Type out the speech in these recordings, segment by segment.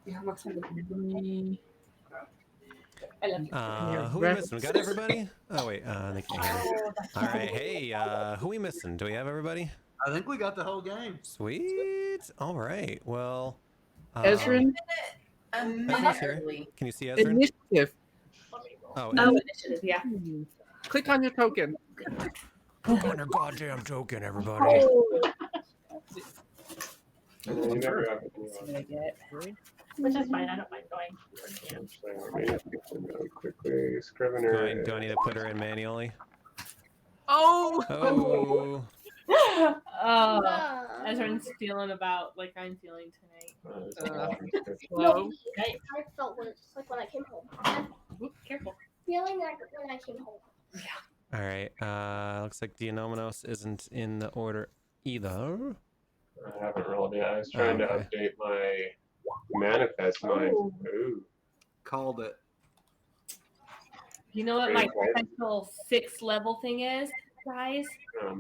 Yeah, I'm excited for me. I love you. Who we missing? We got everybody? Oh wait, they can't hear me. All right, hey, who we missing? Do we have everybody? I think we got the whole game. Sweet. All right. Well, Ezrin? A who's minute here? early. Can you see Ezrin? Initiative. Oh, No, Ezrin. initiative, yeah. Click on your token. Click on your goddamn token, everybody. You never have it. Which is fine. I don't mind going. Really quickly. Scrivener. Do I need to put her in manually? Oh! Oh. Ezra's feeling about like I'm feeling tonight. Hello? Right. I felt when, like when I came home. Oops, careful. Feeling like when I came home. All right. Looks like Dionominos isn't in the order either. I haven't rolled yet. I was trying to update my manifest mind. Ooh. Called it. You know what my potential 6th level thing is, guys?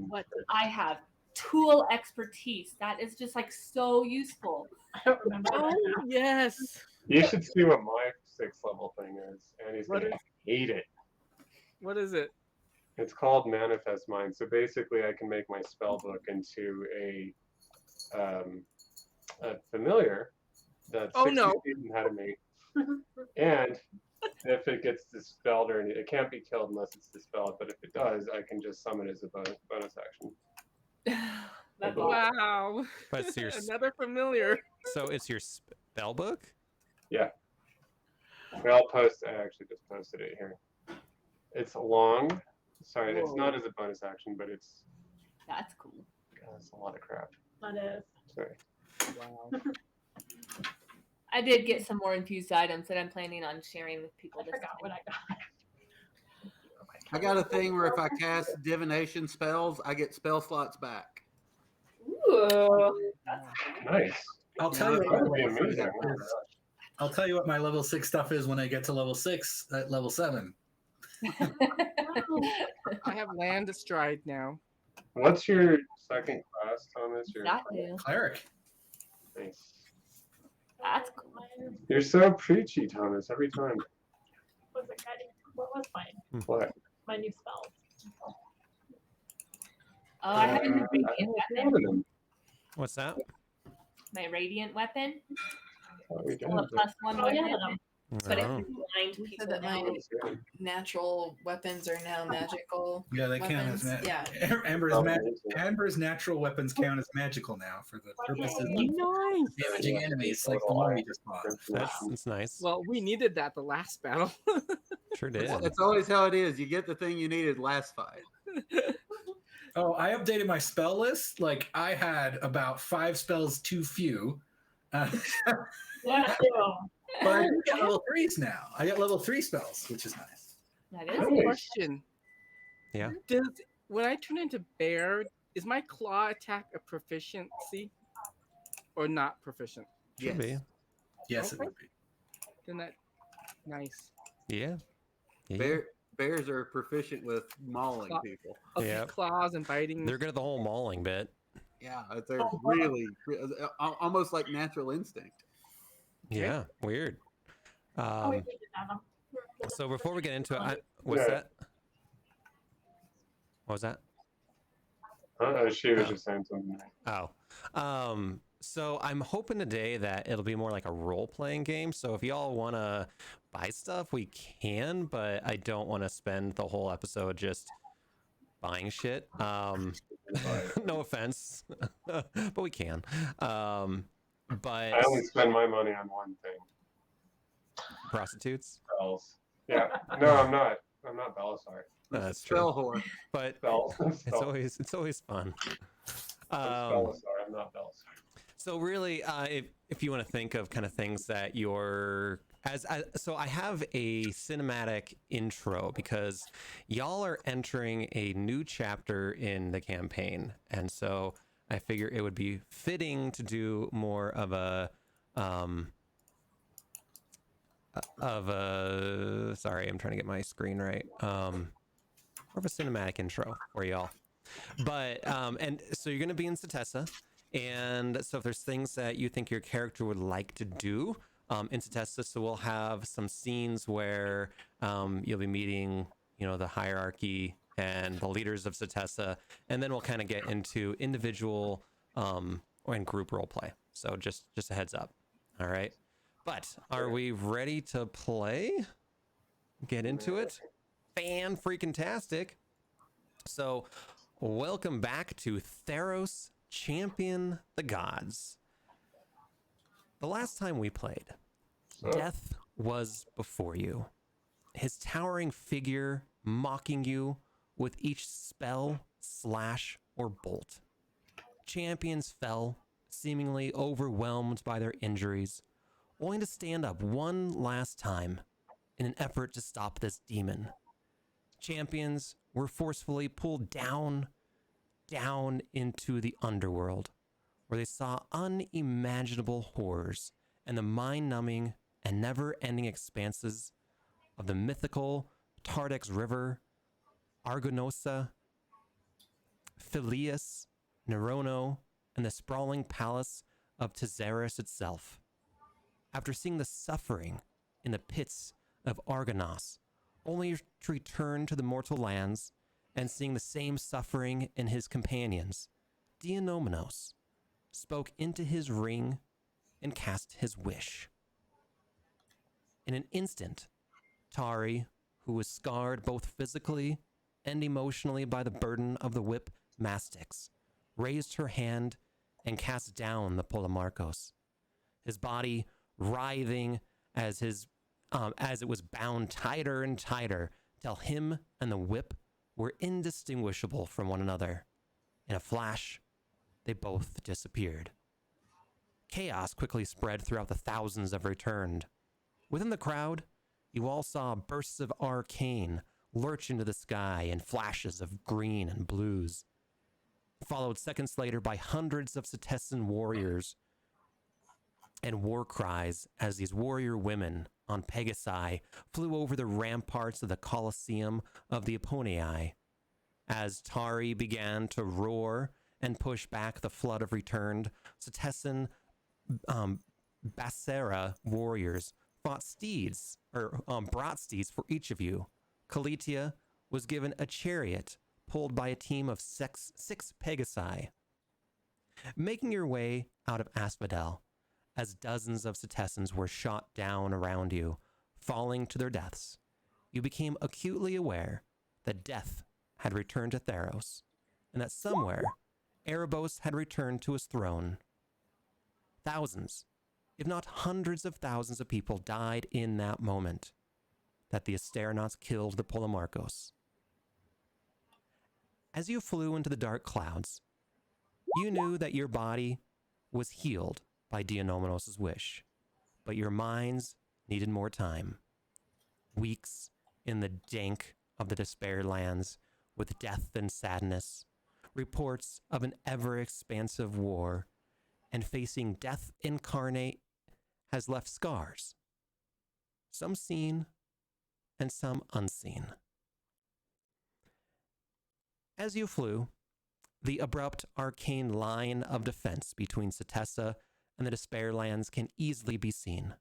What? I have tool expertise. That is just like so useful. I don't remember. Oh, yes. You should see what my 6th level thing is. And he's going to hate it. What is it? It's called Manifest Mind. So basically, I can make my spell book into a familiar that students how to make. And if it gets dispelled or it can't be killed unless it's dispelled, but if it does, I can just summon it as a bonus action. Wow. But it's your Another familiar. So it's your spell book? Yeah. I'll post. I actually just posted it here. It's long. Sorry, it's not as a bonus action, but it's. That's cool. God, that's a lot of crap. That is. Sorry. Wow. I did get some more infused items that I'm planning on sharing with people. I this forgot time. what I got. I got a thing where if I cast divination spells, I get spell slots back. Ooh. Nice. I'll tell you That what would be my level amazing. six is. I'll tell you what my level 6 stuff is when I get to level 6 at level 7. I have land astride now. What's your second class, Thomas? Your That too. Cleric. Nice. That's cool. You're so preachy, Thomas, every time. What was it, guys? What was mine? What? My new spell. Oh, I have a new radiant weapon. What's that? My radiant weapon. We Still a did. +1 Oh, weapon. yeah. But it Oh. can blind You people said that now. my natural weapons are now magical. Yeah, they count as weapons. Yeah. Amber's natural weapons count as magical now for the purposes of Nice. damaging enemies, like the one we just fought. That's nice. Well, we needed that the last battle. Sure did. It's always how it is. You get the thing you needed last fight. Oh, I updated my spell list. Like I had about 5 spells too few. Yeah, too. But I do get level 3s now. I get level 3 spells, which is nice. That I is have a question. Yeah. When I turn into bear, is my claw attack a proficiency or not proficient? Should be. Yes, it Okay. would be. Then that nice. Yeah. Yeah. Bears are proficient with mauling Claw- people. Okay, Yep. claws and biting. They're good at the whole mauling bit. Yeah, they're really almost like natural instinct. Yeah. Weird. Oh, wait, we did that one. So before we get into it, what's Yeah. that? What was that? She was just saying something. Oh. So I'm hoping today that it'll be more like a role-playing game. So if y'all want to buy stuff, we can, but I don't want to spend the whole episode just buying shit. No offense, but we can. But I only spend my money on one thing. prostitutes. Spells. Yeah. No, I'm not. I'm not Belisar. That's Spell true. whore. But Spells. it's always fun. I'm Belisar. I'm not Belisar. So really, if you want to think of kind of things that you're so I have a cinematic intro because y'all are entering a new chapter in the campaign, and so I figure it would be fitting to do more of a sorry, I'm trying to get my screen right. More of a cinematic intro for y'all. But and so you're gonna be in Setessa. And so if there's things that you think your character would like to do, in Setessa. So we'll have some scenes where you'll be meeting, the hierarchy and the leaders of Setessa, and then we'll kind of get into individual and group role play. So just a heads up. All right. But are we ready to play? Get into it? Fan-freaking-tastic. So welcome back to Theros Champion the Gods. The last time we played, death was before you. His towering figure mocking you with each spell, slash, or bolt. Champions fell, seemingly overwhelmed by their injuries, only to stand up one last time in an effort to stop this demon. Champions were forcefully pulled down into the underworld, where they saw unimaginable horrors and the mind-numbing and never-ending expanses of the mythical Tardex River, Argonosa, Phileas, Nerono, and the sprawling palace of Theros itself. After seeing the suffering in the pits of Argonos, only to return to the mortal lands and seeing the same suffering in his companions, Dionomenos spoke into his ring and cast his wish. In an instant, Tari, who was scarred both physically and emotionally by the burden of the whip Mastix, raised her hand and cast down the Polemarchos, his body writhing as it was bound tighter and tighter till him and the whip were indistinguishable from one another. In a flash, they both disappeared. Chaos quickly spread throughout the thousands that returned. Within the crowd, you all saw bursts of arcane lurch into the sky in flashes of green and blues, followed seconds later by hundreds of Setessan warriors and war cries as these warrior women on Pegasi flew over the ramparts of the Colosseum of the Eponii. As Tari began to roar and push back the flood of returned, Setessan Basera warriors brought steeds for each of you. Kalitia was given a chariot pulled by a team of six Pegasi. Making your way out of Asphodel, as dozens of Setessans were shot down around you, falling to their deaths, you became acutely aware that death had returned to Theros, and that somewhere, Erebos had returned to his throne. Thousands, if not hundreds of thousands of people died in that moment that the Asteronauts killed the Polemarchos. As you flew into the dark clouds, you knew that your body was healed by Dionomenos' wish, but your minds needed more time. Weeks in the dank of the Despair Lands with death and sadness, reports of an ever-expansive war, and facing death incarnate has left scars, some seen and some unseen. As you flew, the abrupt arcane line of defense between Setessa and the Despair Lands can easily be seen.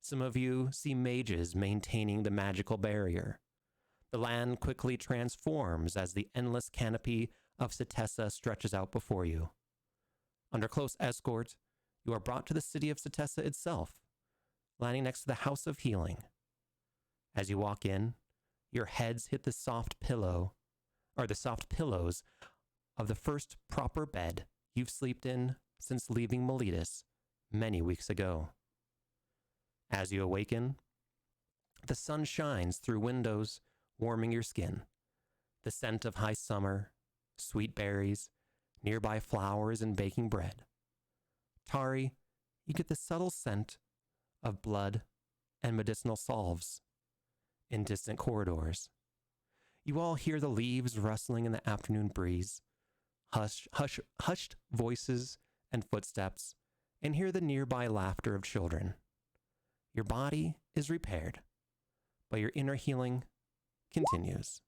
Some of you see mages maintaining the magical barrier. The land quickly transforms as the endless canopy of Setessa stretches out before you. Under close escort, you are brought to the city of Setessa itself, landing next to the House of Healing. As you walk in, your heads hit the soft pillows of the first proper bed you've slept in since leaving Miletus many weeks ago. As you awaken, the sun shines through windows, warming your skin. The scent of high summer, sweet berries, nearby flowers, and baking bread. Tari, you get the subtle scent of blood and medicinal salves in distant corridors. You all hear the leaves rustling in the afternoon breeze, hushed voices and footsteps, and hear the nearby laughter of children. Your body is repaired, but your inner healing continues.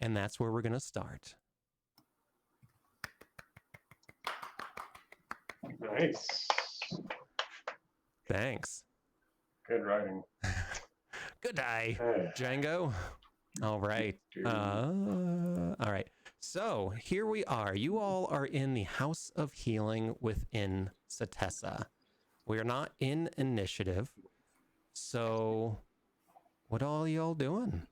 And that's where we're going to start. Nice. Thanks. Good writing. Good day, Hey. Django. All right. All right. So here we are. You all are in the House of Healing within Setessa. We are not in initiative. So what all y'all doing?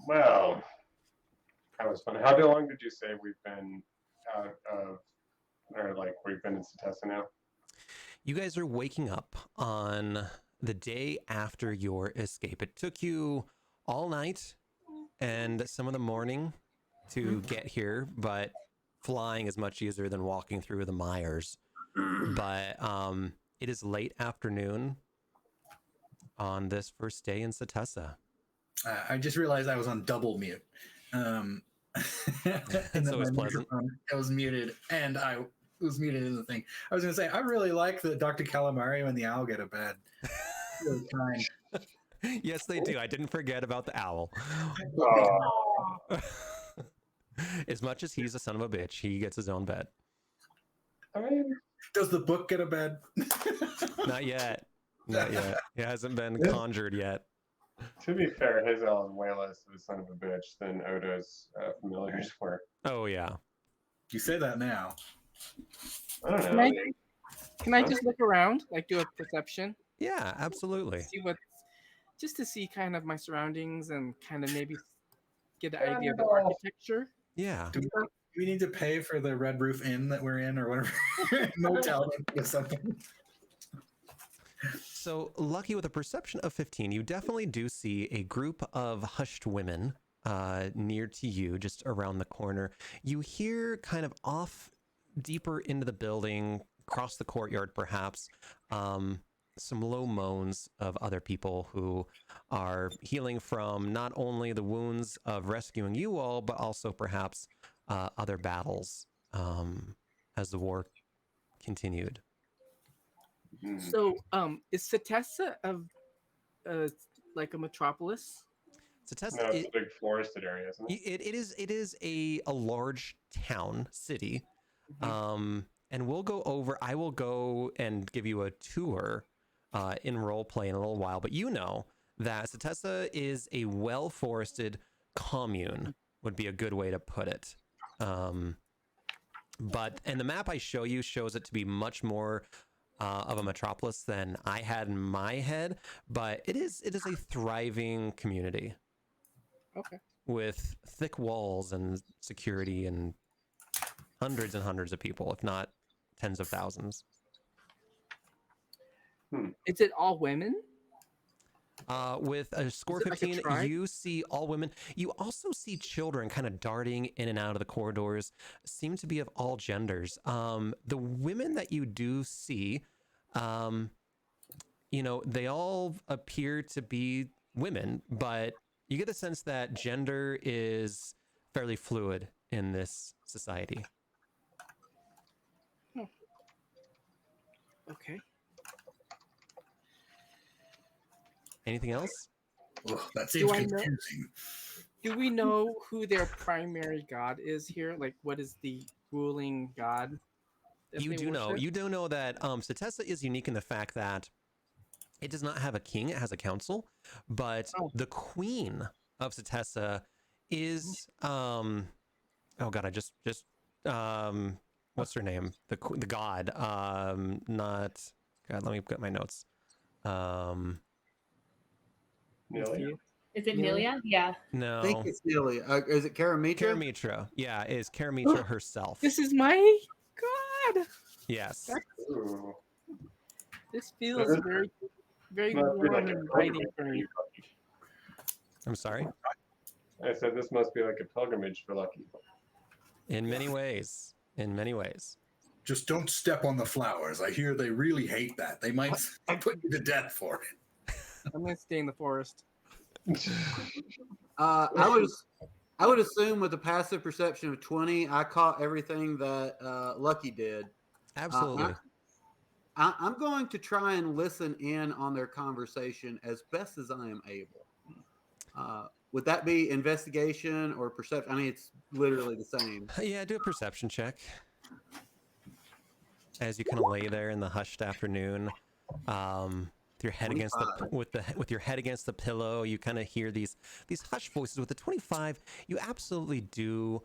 Well, that was funny. How long did you say we've been out of, or like we've been in Setessa now? You guys are waking up on the day after your escape. It took you all night and some of the morning to get here, but flying is much easier than walking through the mires. But it is late afternoon on this first day in Setessa. I just realized I was on double mute. And It's then always my pleasant. microphone, I was muted, and I was muted in the thing. I was going to say, I really like the Dr. Calamari when the owl get a bed. Really kind. Yes, they do. I didn't forget about the owl. As much as he's a son of a bitch, he gets his own bed. I mean, Does the book get a bed? Not yet. Not yet. It hasn't been conjured yet. to be fair, his owl is way less of a son of a bitch than Odo's familiars were. Oh, yeah. You say that now. I don't Can know. I, can I just look around, like do a perception, Yeah, absolutely. see what, just to see kind of my surroundings and kind of maybe get an idea of the architecture? Yeah. Do we need to pay for the Red Roof Inn that we're in or whatever? Motel or something. So, Lucky, with a perception of 15, you definitely do see a group of hushed women near to you, just around the corner. You hear kind of off deeper into the building, across the courtyard perhaps, some low moans of other people who are healing from not only the wounds of rescuing you all, but also perhaps other battles as the war continued. So, is Setessa like a metropolis? Setessa, No, it's a big forested area, isn't it? it is a large town, city. And I will go and give you a tour in roleplay in a little while, but you know that Setessa is a well-forested commune, would be a good way to put it. And the map I show you shows it to be much more of a metropolis than I had in my head, but it is a thriving community. Okay. With thick walls and security and hundreds of people, if not tens of thousands. Is it all women? With a score Is it like a 15, tribe? you see all women. You also see children kind of darting in and out of the corridors, seem to be of all genders. The women that you do see, they all appear to be women, but you get the sense that gender is fairly fluid in this society. Okay. Anything else? Ugh, that seems I know- confusing. Do we know who their primary god is here? Like, what is the ruling god? that You they do know. worship? You do know that Setessa is unique in the fact that it does not have a king; it has a council. But the queen of Setessa is oh god, I just what's her name? The god. Not god. Let me get my notes. Nelia? Is it Nelia? Yeah. No. I think it's Nelia. Is it Karamitra? Karamitra. Yeah, is Karamitra herself. This is my god. Yes. Ooh. This feels very, very Must be warm like a and inviting for me. I'm sorry. I said this must be like a pilgrimage for Lucky. In many ways. In many ways. Just don't step on the flowers. I hear they really hate that. They might put you to death for it. I'm gonna stay in the forest. I would assume with a passive perception of 20, I caught everything that Lucky did. Absolutely. I'm going to try and listen in on their conversation as best as I am able. would that be investigation or perception? I mean, it's literally the same. Yeah, do a perception check. As you kind of lay there in the hushed afternoon, with your head against 25. with your head against the pillow, you kind of hear these hushed voices. With the 25, you absolutely do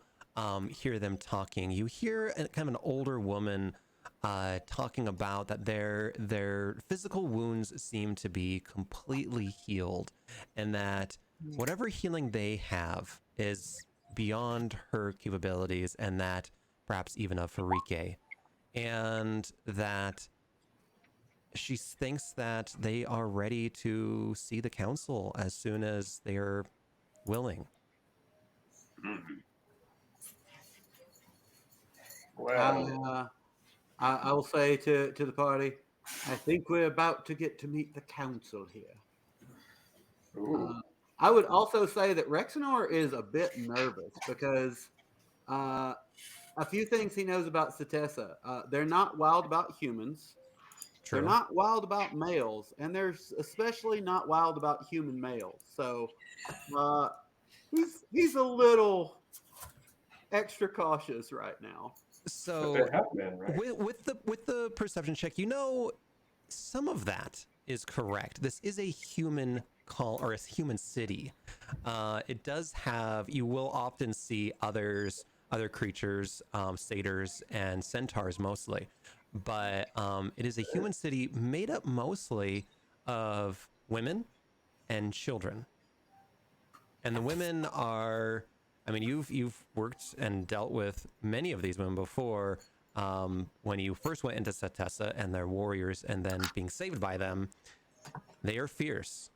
hear them talking. You hear kind of an older woman talking about that their physical wounds seem to be completely healed, and that whatever healing they have is beyond her capabilities, and that perhaps even of Farike, and that she thinks that they are ready to see the council as soon as they are willing. Well, I will say to the party, I think we're about to get to meet the council here. I would also say that Rexenor is a bit nervous because a few things he knows about Setessa. They're not wild about humans. True. They're not wild about males, and they're especially not wild about human males. So he's a little extra cautious right now. So but they have been, right? with the perception check, you know, some of that is correct. This is a human call or a human city. It does have. You will often see other creatures, satyrs and centaurs mostly, but it is a human city made up mostly of women and children. And the women are, I mean, you've worked and dealt with many of these women before. When you first went into Setessa and their warriors, and then being saved by them, they are fierce.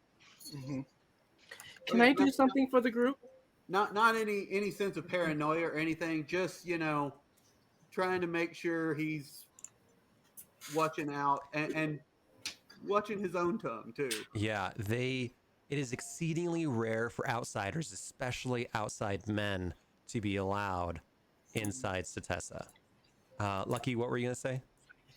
Mm-hmm. Can I do something for the group? Not any sense of paranoia or anything. Just trying to make sure he's watching out and watching his own tongue too. Yeah, it is exceedingly rare for outsiders, especially outside men, to be allowed inside Setessa. Lucky, what were you gonna say?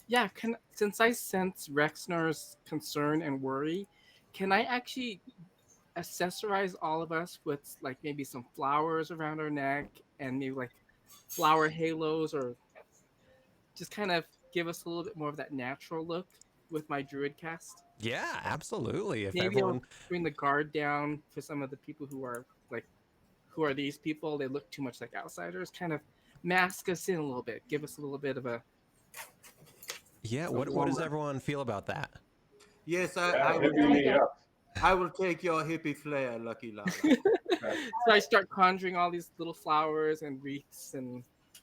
Yeah, since I sense Rexnor's concern and worry, can I actually accessorize all of us with like maybe some flowers around our neck and maybe like flower halos, or just kind of give us a little bit more of that natural look with my druid cast? Yeah, absolutely. If Maybe everyone, I'll bring the guard down for some of the people who are like, who are these people? They look too much like outsiders. Kind of mask us in a little bit. Give us a little bit of a. Yeah, what does everyone feel about that? Yes, Yeah, hippie me up. I will take your hippie flair, Lucky Lala. So I start conjuring all these little flowers and wreaths and.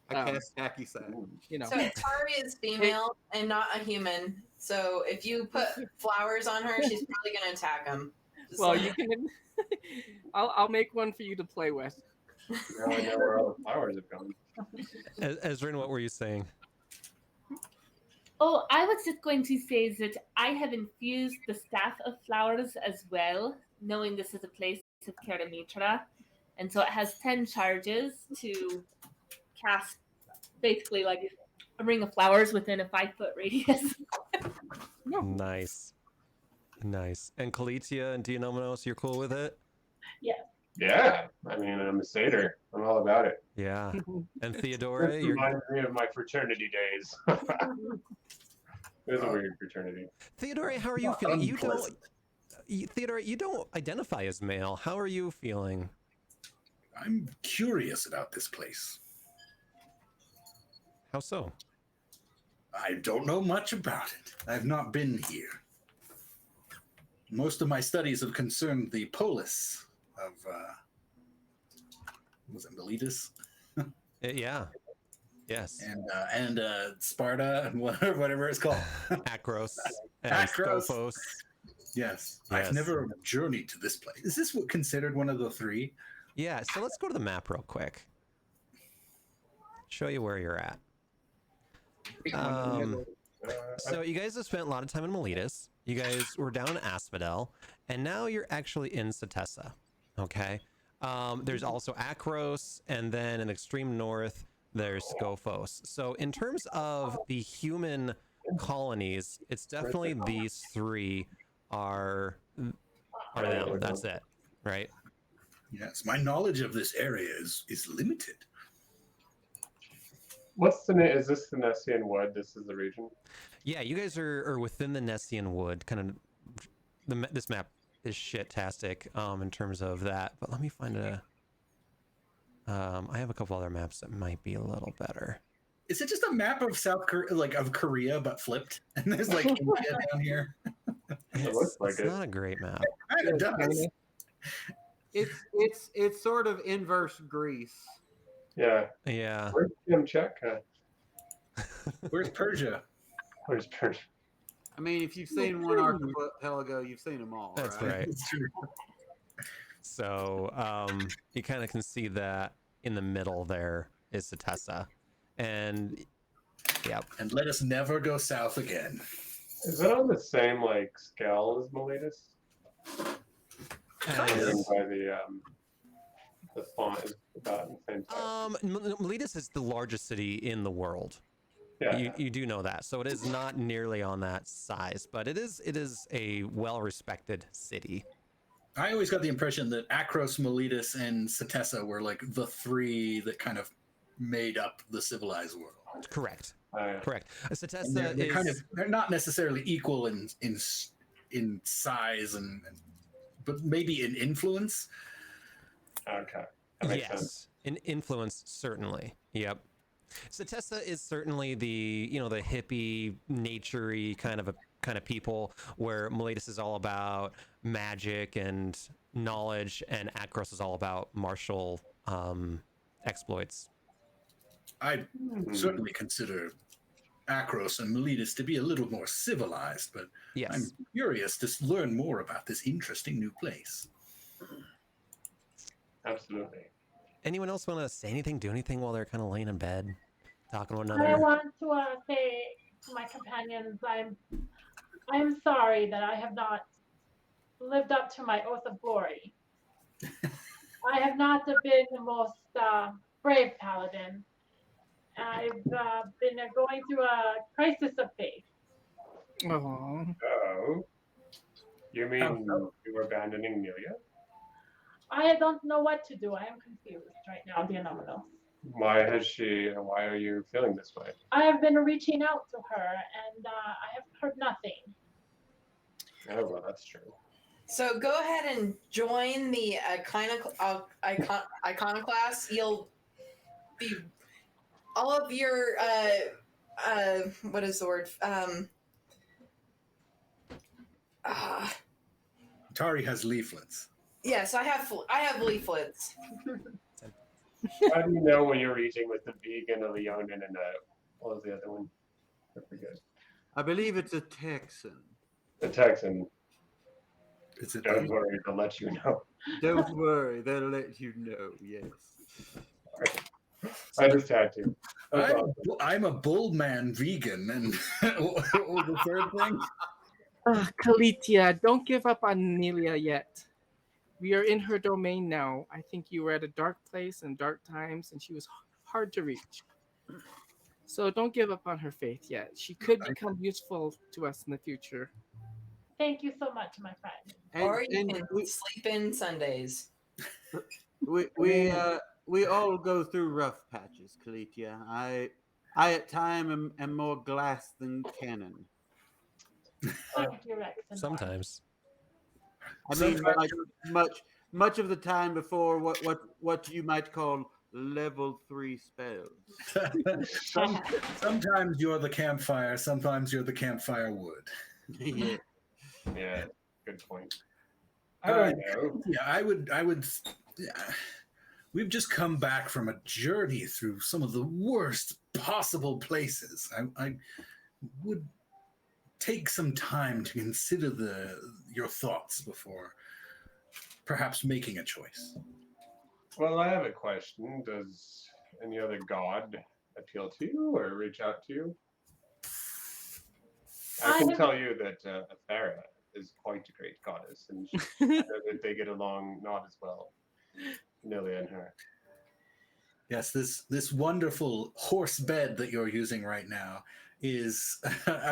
I cast hacky sack. You know. So Atari is female and not a human. So if you put flowers on her, she's probably going to attack him. Well, you can. I'll make one for you to play with. Now I know where all the flowers have gone. Ezrin, what were you saying? Oh, I was just going to say that I have infused the staff of flowers as well, knowing this is a place of Karamitra. And so it has 10 charges to cast basically like a ring of flowers within a 5-foot radius. Nice. And Kalitia and Dianomos, you're cool with it? Yeah, I mean, I'm a satyr. I'm all about it. Yeah. And Theodora, This reminds me of my fraternity days. It was a weird fraternity. Theodora, how are you feeling? Theodora, you don't identify as male. How are you feeling? I'm curious about this place. How so? I don't know much about it. I've not been here. Most of my studies have concerned the polis of, was it Miletus? Yeah. Yes. And Sparta and whatever it's called. Akros. And Akros. Scophos. Yes. I've never journeyed to this place. Is this considered one of the three? Yeah, so let's go to the map real quick. Show you where you're at. So you guys have spent a lot of time in Miletus. You guys were down in Asphodel, and now you're actually in Setessa. Okay. There's also Akros, and then in extreme north, there's Scophos. So in terms of the human colonies, it's definitely these three are them. That's it, right? Yes, my knowledge of this area is limited. What's the name? Is this the Nessian Wood? This is the region. Yeah, you guys are within the Nessian Wood. Kind of, this map is shit-tastic in terms of that. But let me find a. I have a couple other maps that might be a little better. Is it just a map of South Korea, like of Korea, but flipped? And there's like India down here. looks like It's it. not a great map. It does. It's sort of inverse Greece. Yeah. Yeah. Where's Kamchatka? Where's Persia? Where's Persia? I mean, if you've seen one archipelago, you've seen them all. That's right. right. It's true. So you kind of can see that in the middle there is Setessa. And yeah. And let us never go south again. Is that on the same like scale as Miletus? Kind I mean, of. by the font is about the same size. Miletus is the largest city in the world. Yeah. You do know that. So it is not nearly on that size, but it is a well-respected city. I always got the impression that Akros, Miletus, and Setessa were like the three that kind of made up the civilized world. Correct. Yeah. Correct. Setessa And they're is kind of they're not necessarily equal in size but maybe in influence. Okay. That makes sense. yes, in influence certainly. Yep. Setessa is certainly the the hippie, naturey kind of people, where Miletus is all about magic and knowledge, and Akros is all about martial exploits. I certainly consider Akros and Miletus to be a little more civilized, but Yes. I'm curious to learn more about this interesting new place. Absolutely. Anyone else want to say anything, do anything while they're kind of laying in bed, talking to one I another? want to say to my companions, I'm sorry that I have not lived up to my oath of glory. I have not been the most brave paladin. I've been going through a crisis of faith. Oh, Oh. You mean you were abandoning Amelia? I don't know what to do. I am confused right now, Dianomino. Why are you feeling this way? I have been reaching out to her, and I have heard nothing. Oh, well, that's true. So go ahead and join the iconoclast. You'll be all of your what is the word? Tari has leaflets. Yes, I have leaflets. How do you know when you're eating with the vegan, a Leonin, and what was the other one? I forget. I believe it's a Texan. The Texan. It's a Don't worry, they'll let you know. Don't worry, they'll let you know. Yes. I just had to. That's awesome. I'm a bull man vegan, and what was the third thing? Kalitia, don't give up on Amelia yet. We are in her domain now. I think you were at a dark place in dark times, and she was hard to reach. So don't give up on her faith yet. She could become useful to us in the future. Thank you so much, my friend. Or you can sleep in Sundays. We all go through rough patches, Kalitia. I at time am more glass than cannon. Thank you, Rex. and Sometimes. I mean, like, much of the time before what you might call level 3 spells. Sometimes you're the campfire. Sometimes you're the campfire wood. Yeah. Yeah, good point. I don't know. Yeah, I would. We've just come back from a journey through some of the worst possible places. I would take some time to consider your thoughts before perhaps making a choice. Well, I have a question. Does any other god appeal to you or reach out to you? I can tell you that Athera is quite a great goddess, and I know that they get along not as well, Amelia and her. Yes, this wonderful horse bed that you're using right now is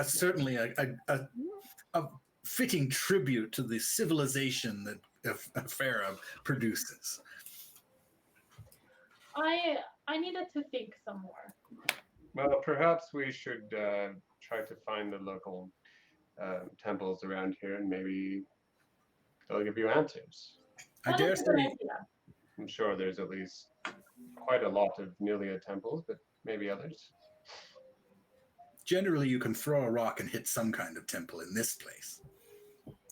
certainly a fitting tribute to the civilization that Farah produces. I needed to think some more. Well, perhaps we should try to find the local temples around here, and maybe they'll give you answers. I That dare is a good say, idea. I'm sure there's at least quite a lot of Nilia temples, but maybe others. generally, you can throw a rock and hit some kind of temple in this place.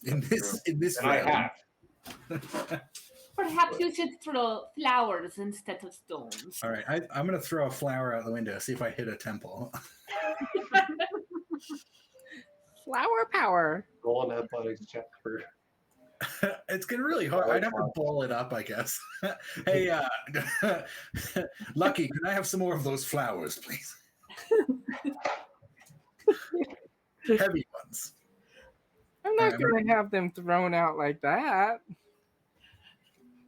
In True. this And I realm. have. Perhaps you should throw flowers instead of stones. All right, I'm going to throw a flower out the window, see if I hit a temple. Flower power. Roll an athletics check for. It's getting really hard. I'd have to ball it up, I guess. Hey, Lucky, can I have some more of those flowers, please? Heavy ones. I'm not going to have them thrown out like that.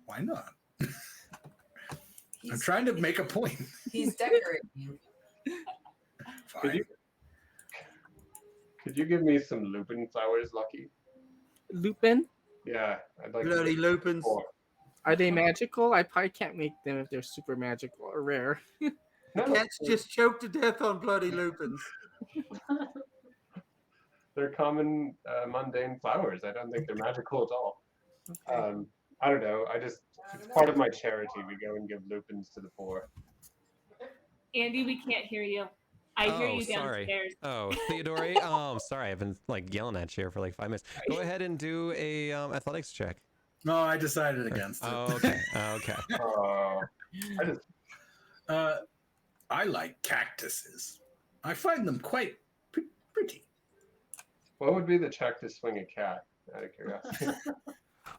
Why not? I'm trying to make a point. He's decorating. Fine. Could you give me some lupin flowers, Lucky? Lupin? Yeah, I'd like Bloody to lupins. Are they magical? I probably can't make them if they're super magical or rare. The cats just choked to death on bloody lupins. They're common, mundane flowers. I don't think they're magical at all. Okay. I don't know. It's part of my charity. We go and give lupins to the poor. Andy, we can't hear you. I hear you downstairs. Oh, Theodore. Sorry, I've been like yelling at you for like 5 minutes. Go ahead and do a athletics check. No, I decided against it. Oh, okay. Okay. I like cactuses. I find them quite pretty. What would be the check to swing a cat? Out of curiosity.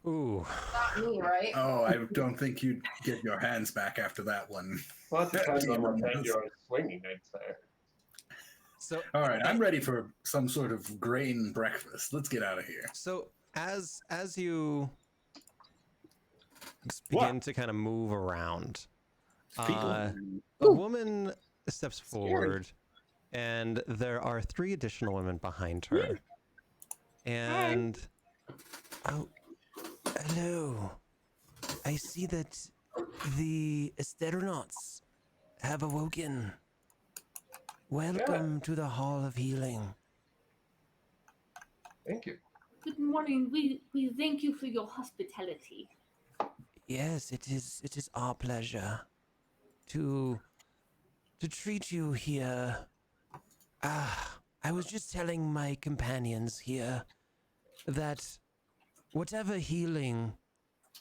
Ooh. Not me, right? Oh, I don't think you'd get your hands back after that one. Well, it depends on what hand you're swinging, I'd say. So, all right, I'm ready for some sort of grain breakfast. Let's get out of here. So, as you begin to kind of move around, a woman steps forward, and there are 3 additional women behind her. And oh, hello! I see that the astronauts have awoken. Welcome to the Hall of Healing. Thank you. Good morning. We thank you for your hospitality. Yes, it is our pleasure to treat you here. I was just telling my companions here that whatever healing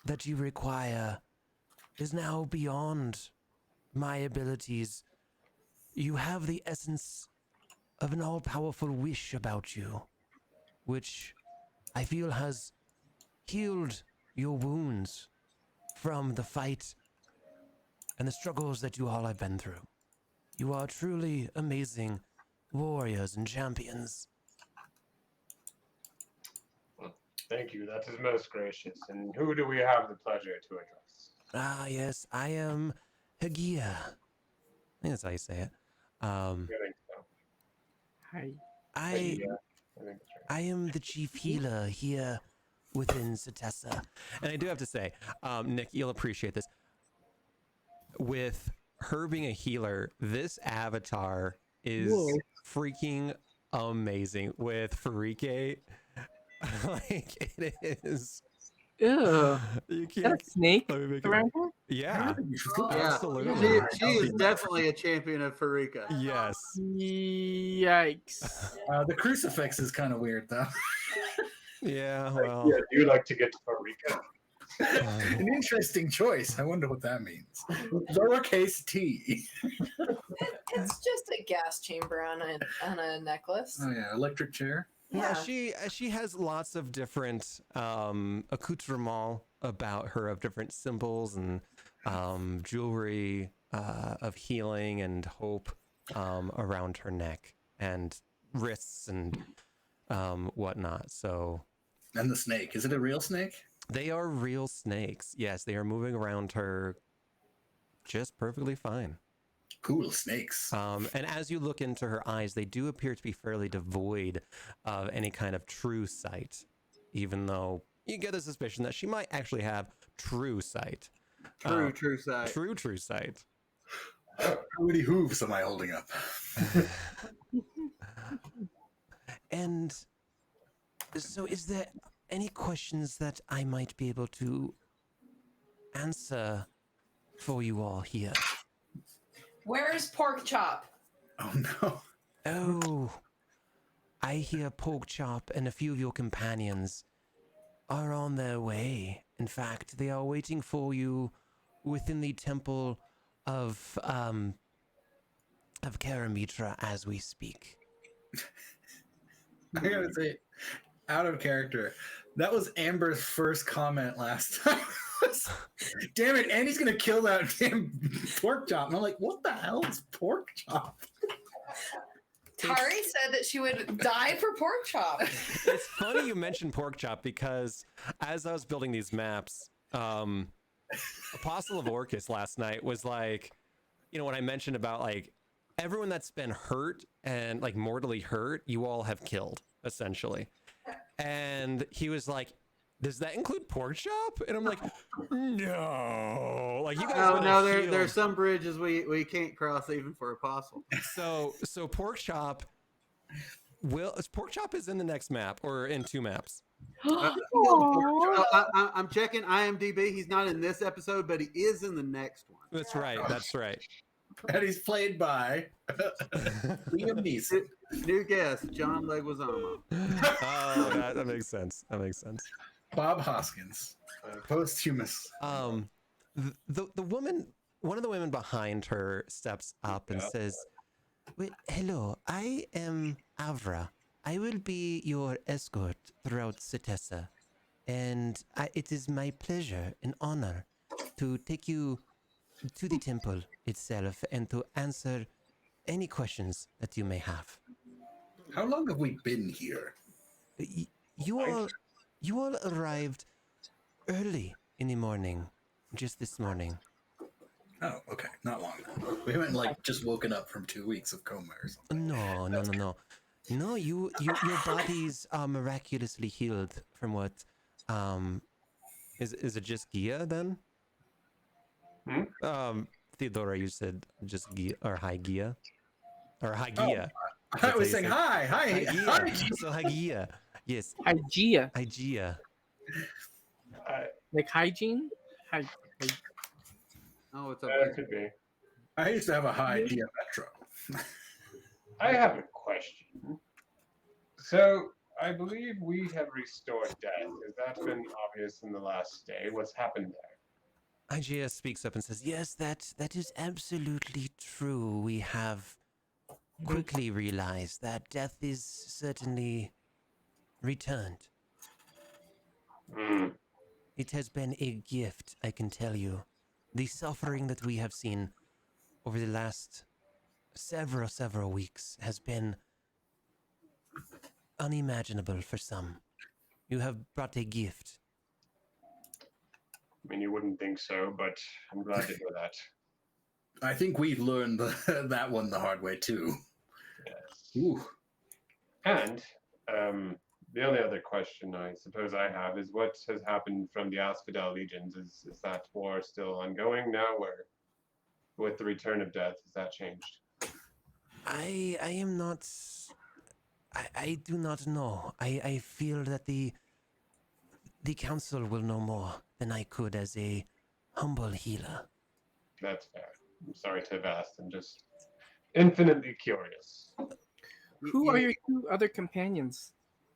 that you require is now beyond my abilities. You have the essence of an all-powerful wish about you, which I feel has healed your wounds from the fight and the struggles that you all have been through. You are truly amazing warriors and champions. Well, thank you. That is most gracious. And who do we have the pleasure to address? Ah, yes, I am Hagia. I think that's how you say it. I think so. Hi. I think that's right. I am the chief healer here within Setessa. And I do have to say, Nick, you'll appreciate this. With her being a healer, this avatar is freaking amazing. With Farike, like it is. Ew. You Is that a snake around her? Yeah, Yeah, absolutely. she is definitely a champion of Farika. Yes. Yikes. The crucifix is kind of weird, though. Yeah, well. Yeah, do you like to get to Farika? An interesting choice. I wonder what that means. Lowercase t. It's just a gas chamber on a necklace. Oh yeah, electric chair. Yeah, she has lots of different accoutrements about her, of different symbols and jewelry of healing and hope around her neck and wrists and whatnot. So, and the snake, is it a real snake? They are real snakes. Yes, they are moving around her just perfectly fine. Cool snakes. And as you look into her eyes, they do appear to be fairly devoid of any kind of true sight, even though, you get the suspicion that she might actually have true sight. True sight. True sight. How many hooves am I holding up? And so, is there any questions that I might be able to answer for you all here? Where's Pork Chop? Oh no. Oh, I hear Porkchop and a few of your companions are on their way. In fact, they are waiting for you within the temple of Karamitra as we speak. I gotta say, out of character, that was Amber's first comment last time. Damn it, Andy's gonna kill that damn pork chop. And I'm like, what the hell is pork chop? Tari said that she would die for Pork Chop. It's funny you mentioned Porkchop because as I was building these maps, Apostle of Orcus last night was like, when I mentioned about like everyone that's been hurt and like mortally hurt, you all have killed essentially. And he was like, does that include Porkchop? And I'm like, no. Like you guys. No, there's some bridges we can't cross even for Apostle. So Porkchop Porkchop is in the next map or in 2 maps. I'm checking IMDb. He's not in this episode, but he is in the next one. That's right. That's right. And he's played by Liam Neeson. New guest, John Leguizamo. Oh, that makes sense. That makes sense. Bob Hoskins, posthumous. The woman, one of the women behind her steps up and says, "Wait, hello, I am Avra. I will be your escort throughout Setessa, and it is my pleasure and honor to take you to the temple itself and to answer any questions that you may have." How long have we been here? You all arrived early in the morning, just this morning. Oh, okay, not long. We haven't like just woken up from 2 weeks of coma or something. No. No, your bodies are miraculously healed from what is it just Gia then? Theodora, you said just Gia or High Gia? Or High Gia. I was saying hi. So Hygia. Yes. Hygia. Hygia. Like hygiene? Oh, it's That could be. I used to have a high Dia Metro. I have a question. So, I believe we have restored death. Has that been obvious in the last day? What's happened there? Hygia speaks up and says, "Yes, that is absolutely true. We have quickly realized that death is certainly returned. It has been a gift, I can tell you. The suffering that we have seen over the last several weeks has been unimaginable for some. You have brought a gift." I mean, you wouldn't think so, but I'm glad to hear that. I think we've learned that one the hard way too. Yes. Ooh. And the only other question I suppose I have is what has happened from the Asphodel legions? Is that war still ongoing now, or with the return of death, has that changed? I am not. I do not know. I feel that the council will know more than I could as a humble healer. That's fair. I'm sorry to have asked. I'm just infinitely curious. Who are your 2 other companions?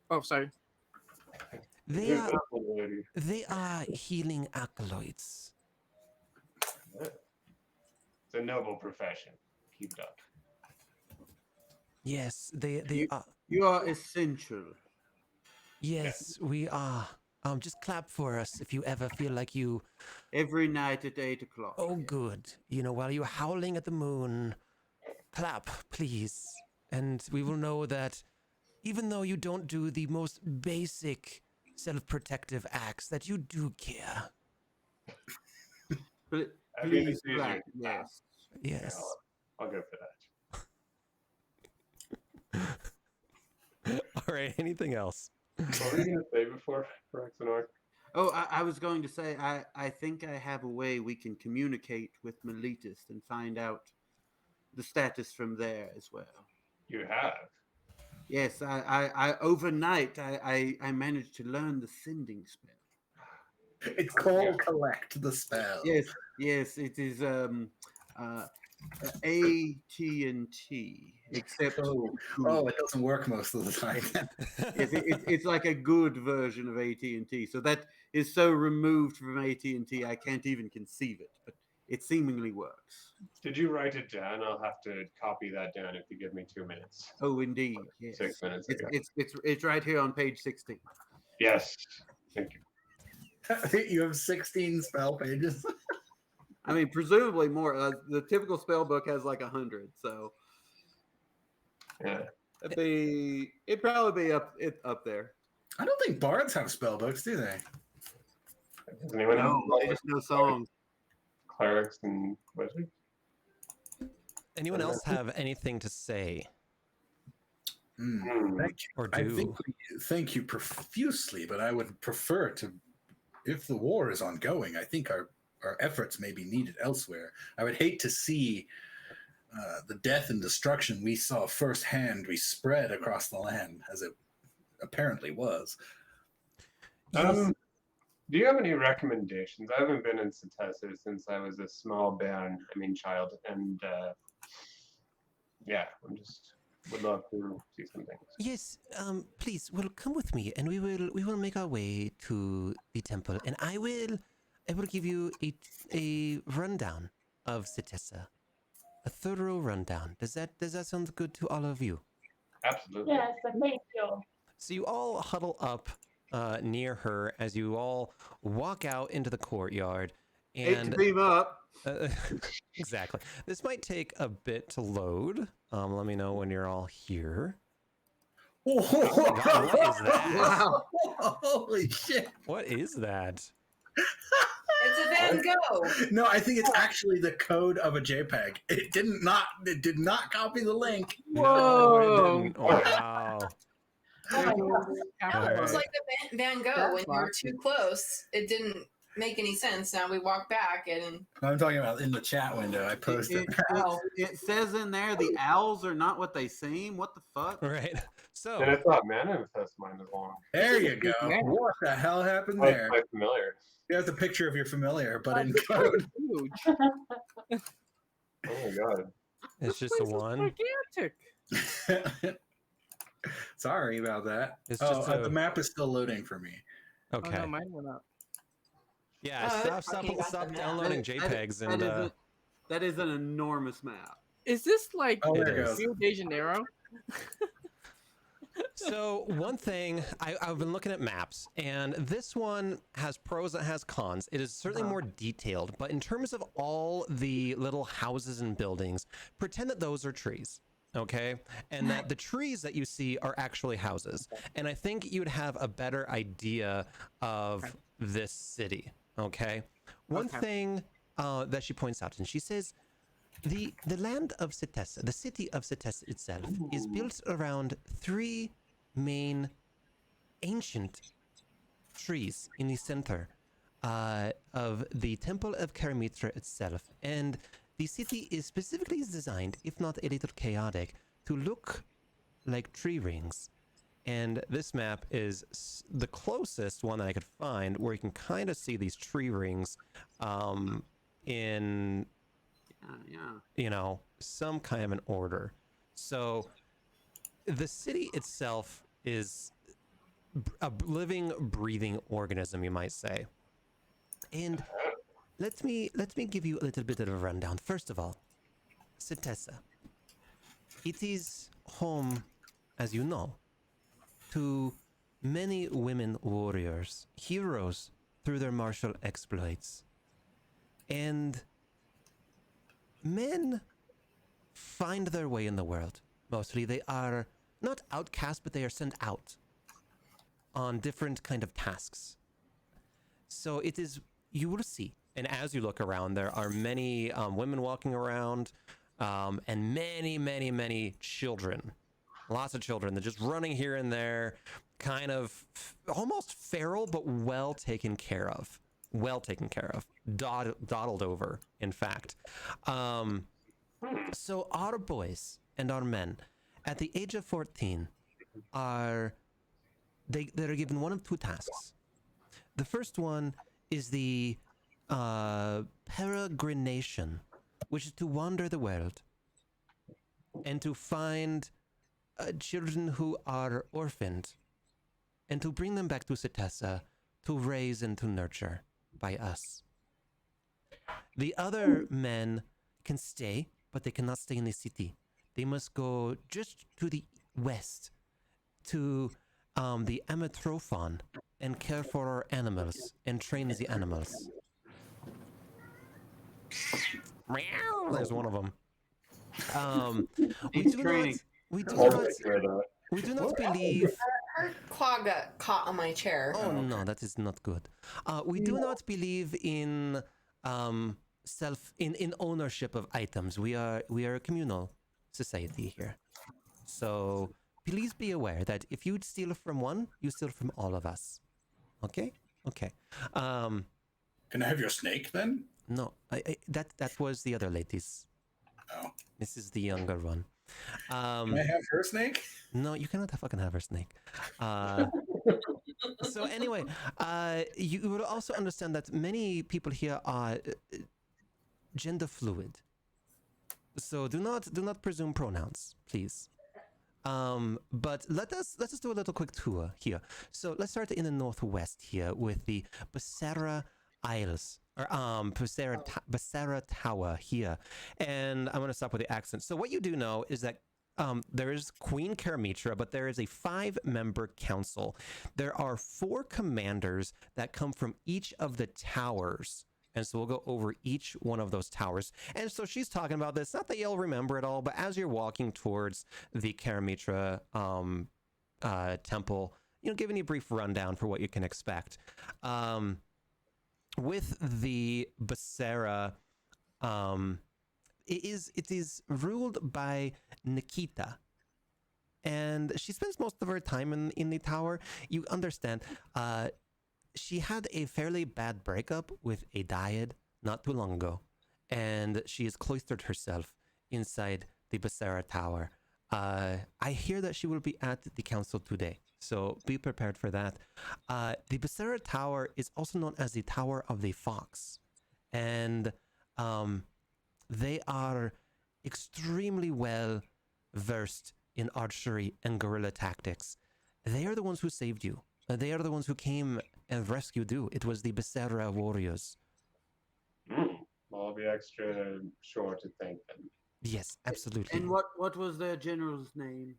Oh, sorry. They are healing acolytes. It's a noble profession. Keep it up. Yes, they are. You are essential. Yes, we are. Just clap for us if you ever feel like you. Every night at 8 o'clock. Oh, good. While you're howling at the moon, clap, please. And we will know that even though you don't do the most basic self-protective acts, that you do care. But I mean, please it's easier clap. to clap. Yes. Yes. I'll go for that. All right, anything else? What were you going to say before, Rex and Ark? Oh, I was going to say, I think I have a way we can communicate with Meletus and find out the status from there as well. You have. Yes, I overnight I managed to learn the sending spell. It's called collect the spell. Yes, yes, it is uh AT&T, except Oh, it doesn't work most of the time. yes, it's like a good version of AT&T. So that is so removed from AT&T, I can't even conceive it, but it seemingly works. Did you write it down? I'll have to copy that down if you give me 2 minutes. Oh, indeed, yes. 6 minutes, I It's, guess. it's right here on page 16. Yes. Thank you. You have 16 spell pages. I mean, presumably more. The typical spell book has like 100, so Yeah. it'd probably be up there. I don't think bards have spell books, do they? Does anyone No, they have just know songs. clerics and wizards? Anyone else have anything to say Hmm. Thank you. or I do? think thank you profusely, but I would prefer to, if the war is ongoing, I think our efforts may be needed elsewhere. I would hate to see the death and destruction we saw firsthand be spread across the land, as it apparently was. Do you have any recommendations? I haven't been in Setessa since I was a small child, and yeah, would love to see some things. Yes, please, well, come with me, and we will make our way to the temple, and I will give you a rundown of Setessa, a thorough rundown. Does that sound good to all of you? Absolutely. Yes, thank you. So you all huddle up near her as you all walk out into the courtyard, Hate and to beam up. exactly. This might take a bit to load. Let me know when you're all here. Oh my God, what is that? Wow. Holy shit! What is that? It's a Van Gogh. No, I think it's actually the code of a JPEG. It did not copy the link. No, it didn't. Wow. Oh my God. It was Alright. like the Van Gogh. That's When you were awesome. too close, it didn't make any sense. Now we walk back and I'm talking about in the chat window. I posted. It says in there the owls are not what they seem. What the fuck? Right. So And I thought Manifest mine was long. There you go. Yeah. What the hell happened That's there? quite familiar. There's a picture of your familiar, but in It's code. huge. Oh my god. it's just a Place is one. gigantic. Sorry about that. It's Oh, just a- the map is still loading for me. Okay. Oh no, mine went up. Yeah. Stop talking about stop the map. downloading That- JPEGs that and is that is an enormous map. Is this like Oh, It there it is. goes. Rio de Janeiro? So one thing I've been looking at maps, and this one has pros and has cons. It is certainly more detailed, but in terms of all the little houses and buildings, pretend that those are trees, okay? And that the trees that you see are actually houses. And I think you would have a better idea of this city, okay? One Okay. thing that she points out, and she says, the land of Setessa, the city of Setessa itself, is built around three main ancient trees in the center of the Temple of Karamitra itself. And the city is specifically designed, if not a little chaotic, to look like tree rings. And this map is the closest one that I could find where you can kind of see these tree rings in Yeah. some kind of an order. So the city itself is a living, breathing organism, you might say. And let me give you a little bit of a rundown. First of all, Setessa. It is home, as you know, to many women warriors, heroes through their martial exploits. And men find their way in the world. Mostly they are not outcast, but they are sent out on different kind of tasks. So it is, you will see, and as you look around, there are many women walking around, and many children. Lots of children. They're just running here and there, kind of almost feral, but well taken care of. Well taken care of. Dawdled over, in fact. So our boys and our men, at the age of 14, they're given one of two tasks. The first one is the peregrination, which is to wander the world and to find children who are orphaned and to bring them back to Setessa to raise and to nurture by us. The other men can stay, but they cannot stay in the city. They must go just to the west to the Amatrophon and care for our animals and train the animals. Meow. There's one of them. We Needs do training. we do not believe. Her claw got caught on my chair. Oh no, that is not good. We do not believe in in ownership of items. We are a communal society here. So please be aware that if you steal from one, you steal from all of us. Okay? Okay. Can I have your snake then? No, that was the other ladies. Oh. This is the younger one. Can I have her snake? No, you cannot fucking have her snake. So anyway, you would also understand that many people here are gender fluid. So do not presume pronouns, please. But let us do a little quick tour here. So let's start in the northwest here with the Basara Isles, or Basara Tower here. And I'm going to stop with the accent. So what you do know is that there is Queen Karamitra, but there is a 5-member council. There are 4 commanders that come from each of the towers. And so we'll go over each one of those towers. And so she's talking about this, not that you'll remember it all, but as you're walking towards the Karamitra temple, giving you a brief rundown for what you can expect. With the Basara, it is ruled by Nikita. And she spends most of her time in the tower. You understand, she had a fairly bad breakup with a dyad not too long ago, and she has cloistered herself inside the Basara Tower. I hear that she will be at the council today, so be prepared for that. The Basara Tower is also known as the Tower of the Fox, and they are extremely well versed in archery and guerrilla tactics. They are the ones who saved you. They are the ones who came and rescued you. It was the Basara warriors. I'll be extra sure to thank them. Yes, absolutely. And what was the general's name?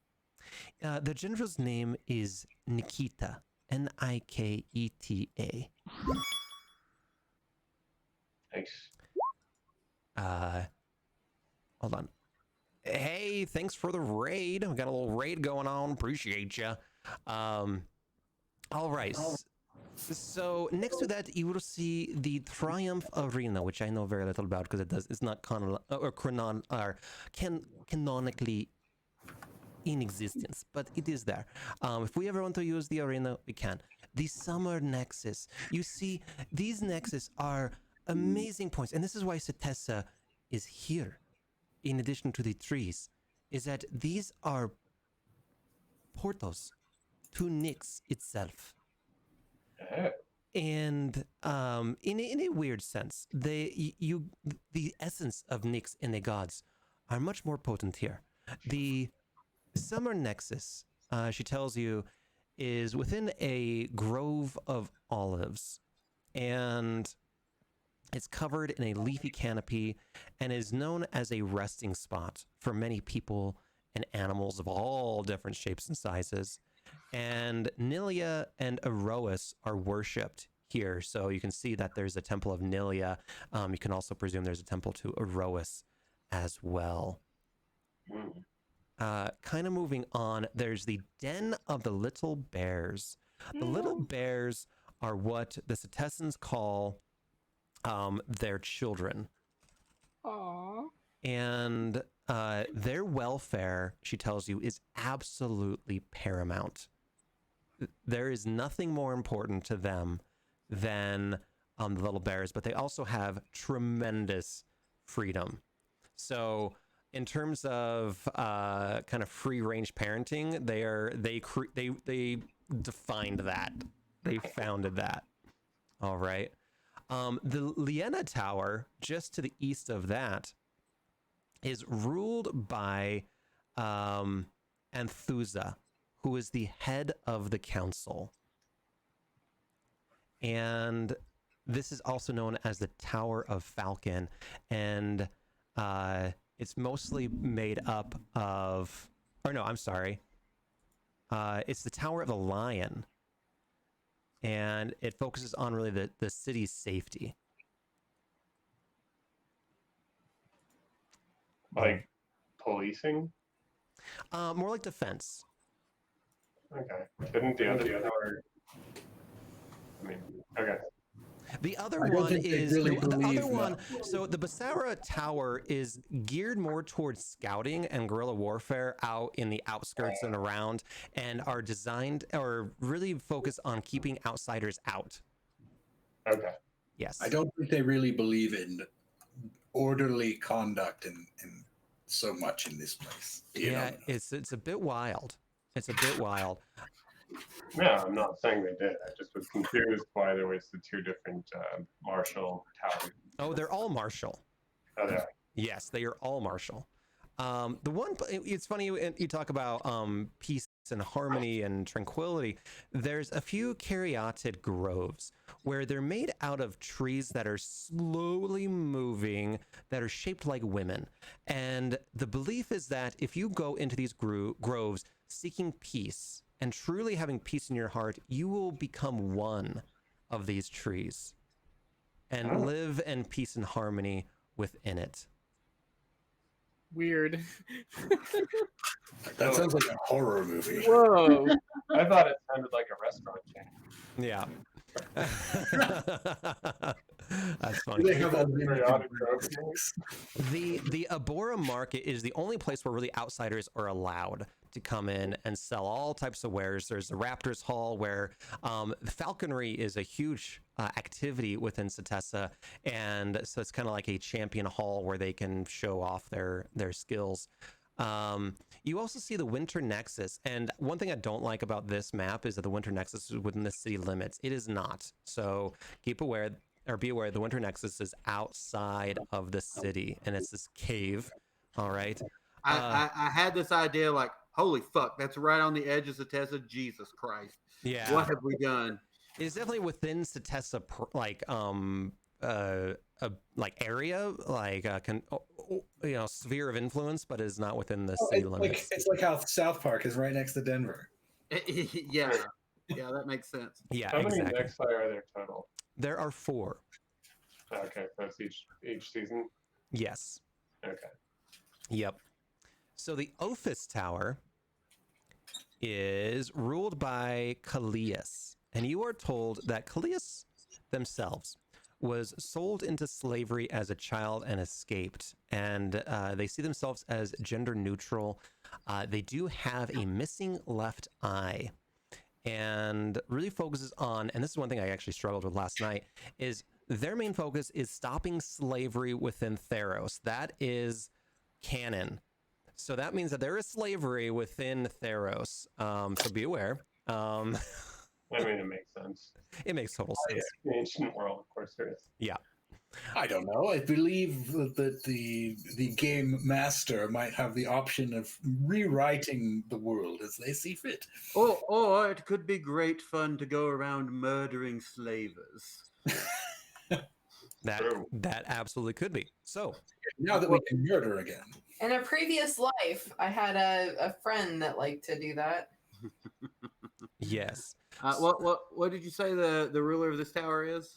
The general's name is Nikita. Niketa. Thanks. Hold on. Hey, thanks for the raid. We got a little raid going on. Appreciate you. All right. So next to that, you will see the Triumph Arena, which I know very little about because it's not canonically in existence, but it is there. If we ever want to use the arena, we can. The Summer Nexus. You see, these nexus are amazing points, and this is why Setessa is here. In addition to the trees, is that these are portals to Nyx itself. And in a weird sense, the essence of Nyx and the gods are much more potent here. The Summer Nexus, she tells you, is within a grove of olives, and it's covered in a leafy canopy and is known as a resting spot for many people and animals of all different shapes and sizes. And Nilia and Erois are worshipped here. So you can see that there's a temple of Nilia. You can also presume there's a temple to Erois as well. Kind of moving on, there's the Den of the Little Bears. The Little Bears are what the Setessans call their children. Aww. And their welfare, she tells you, is absolutely paramount. there is nothing more important to them than the little bears, but they also have tremendous freedom. So in terms of kind of free range parenting, they defined that. They founded that. All right. The Liena Tower, just to the east of that, is ruled by Anthusa, who is the head of the council. And this is also known as the Tower of Falcon. And it's mostly made up of, or no, I'm sorry. It's the Tower of the Lion. And it focuses on really the city's safety. Like policing? More like defense. Okay. Didn't the other tower? I mean, okay. The other I don't one think they is really the believe other one. that. So the Basara Tower is geared more towards scouting and guerrilla warfare out in the outskirts and around, and are designed or really focus on keeping outsiders out. Okay. Yes. I don't think they really believe in orderly conduct in so much in this place. You Yeah, know? it's a bit wild. It's a bit wild. No, I'm not saying they did. I just was confused why there was the two different martial towers. Oh, they're all martial. Oh, they are. Yes, they are all martial. The one, it's funny you talk about peace and harmony and tranquility. There's a few caryatid groves where they're made out of trees that are slowly moving, that are shaped like women. And the belief is that if you go into these groves seeking peace and truly having peace in your heart, you will become one of these trees and live in peace and harmony within it. Weird. That sounds like a horror movie. Whoa. I thought it sounded like a restaurant chain. Yeah. That's Do funny. they have a Periodic groves? The Abora market is the only place where really outsiders are allowed to come in and sell all types of wares. There's the Raptors Hall where the falconry is a huge activity within Setessa, and so it's kind of like a champion hall where they can show off their skills. You also see the Winter Nexus, and one thing I don't like about this map is that the Winter Nexus is within the city limits. It is not. So be aware the Winter Nexus is outside of the city, and it's this cave. All right. I had this idea like, holy fuck, that's right on the edge of Setessa. Jesus Christ. Yeah. What have we done? It's definitely within Setessa, area, sphere of influence, but is not within the city limits. It's like how South Park is right next to Denver. Yeah, that makes sense. Yeah, How many exactly. Nexi are there total? There are 4. Okay, that's each season. Yes. Okay. Yep. So the Ophis Tower is ruled by Callias, and you are told that Callias themselves was sold into slavery as a child and escaped, and they see themselves as gender neutral. They do have a missing left eye, and really focuses on, and this is one thing I actually struggled with last night, is their main focus is stopping slavery within Theros. That is canon. So that means that there is slavery within Theros. So be aware. I mean, it makes sense. It makes total sense. In the ancient world, of course, there is. Yeah. I don't know. I believe that the game master might have the option of rewriting the world as they see fit. Or it could be great fun to go around murdering slavers. That absolutely could be. So now that we can murder again. In a previous life, I had a friend that liked to do that. Yes. What did you say the ruler of this tower is?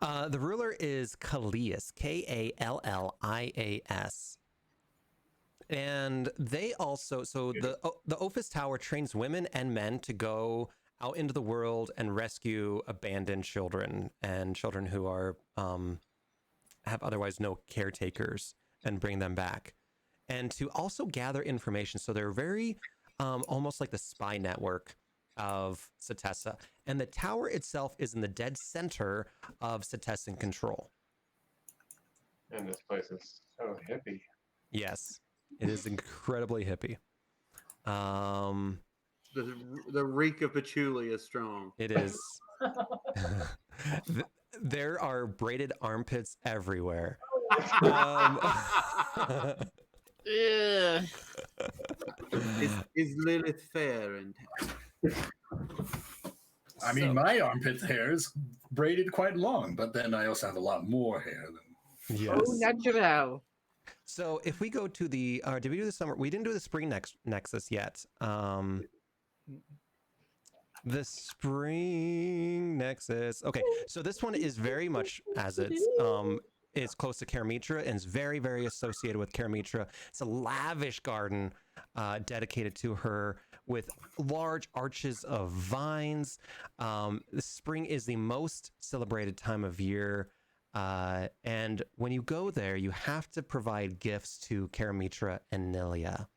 The ruler is Callias, Kallias. And they also, so the Ophis Tower trains women and men to go out into the world and rescue abandoned children and children who are have otherwise no caretakers and bring them back, and to also gather information. So they're very almost like the spy network of Setessa, and the tower itself is in the dead center of Setessan control. And this place is so hippie. Yes, it is incredibly hippie. The reek of patchouli is strong. It is. There are braided armpits everywhere. Yeah. Is Lilith fair in town? I mean, my armpit hair is braided quite long, but then I also have a lot more hair than. Yes. Oh, natural. So if we go to the, did we do the summer? We didn't do the spring nexus yet. The spring nexus. Okay, so this one is very much as it's close to Karamitra and is very, very associated with Karamitra. It's a lavish garden dedicated to her with large arches of vines. The spring is the most celebrated time of year. And when you go there, you have to provide gifts to Karamitra and Nilia.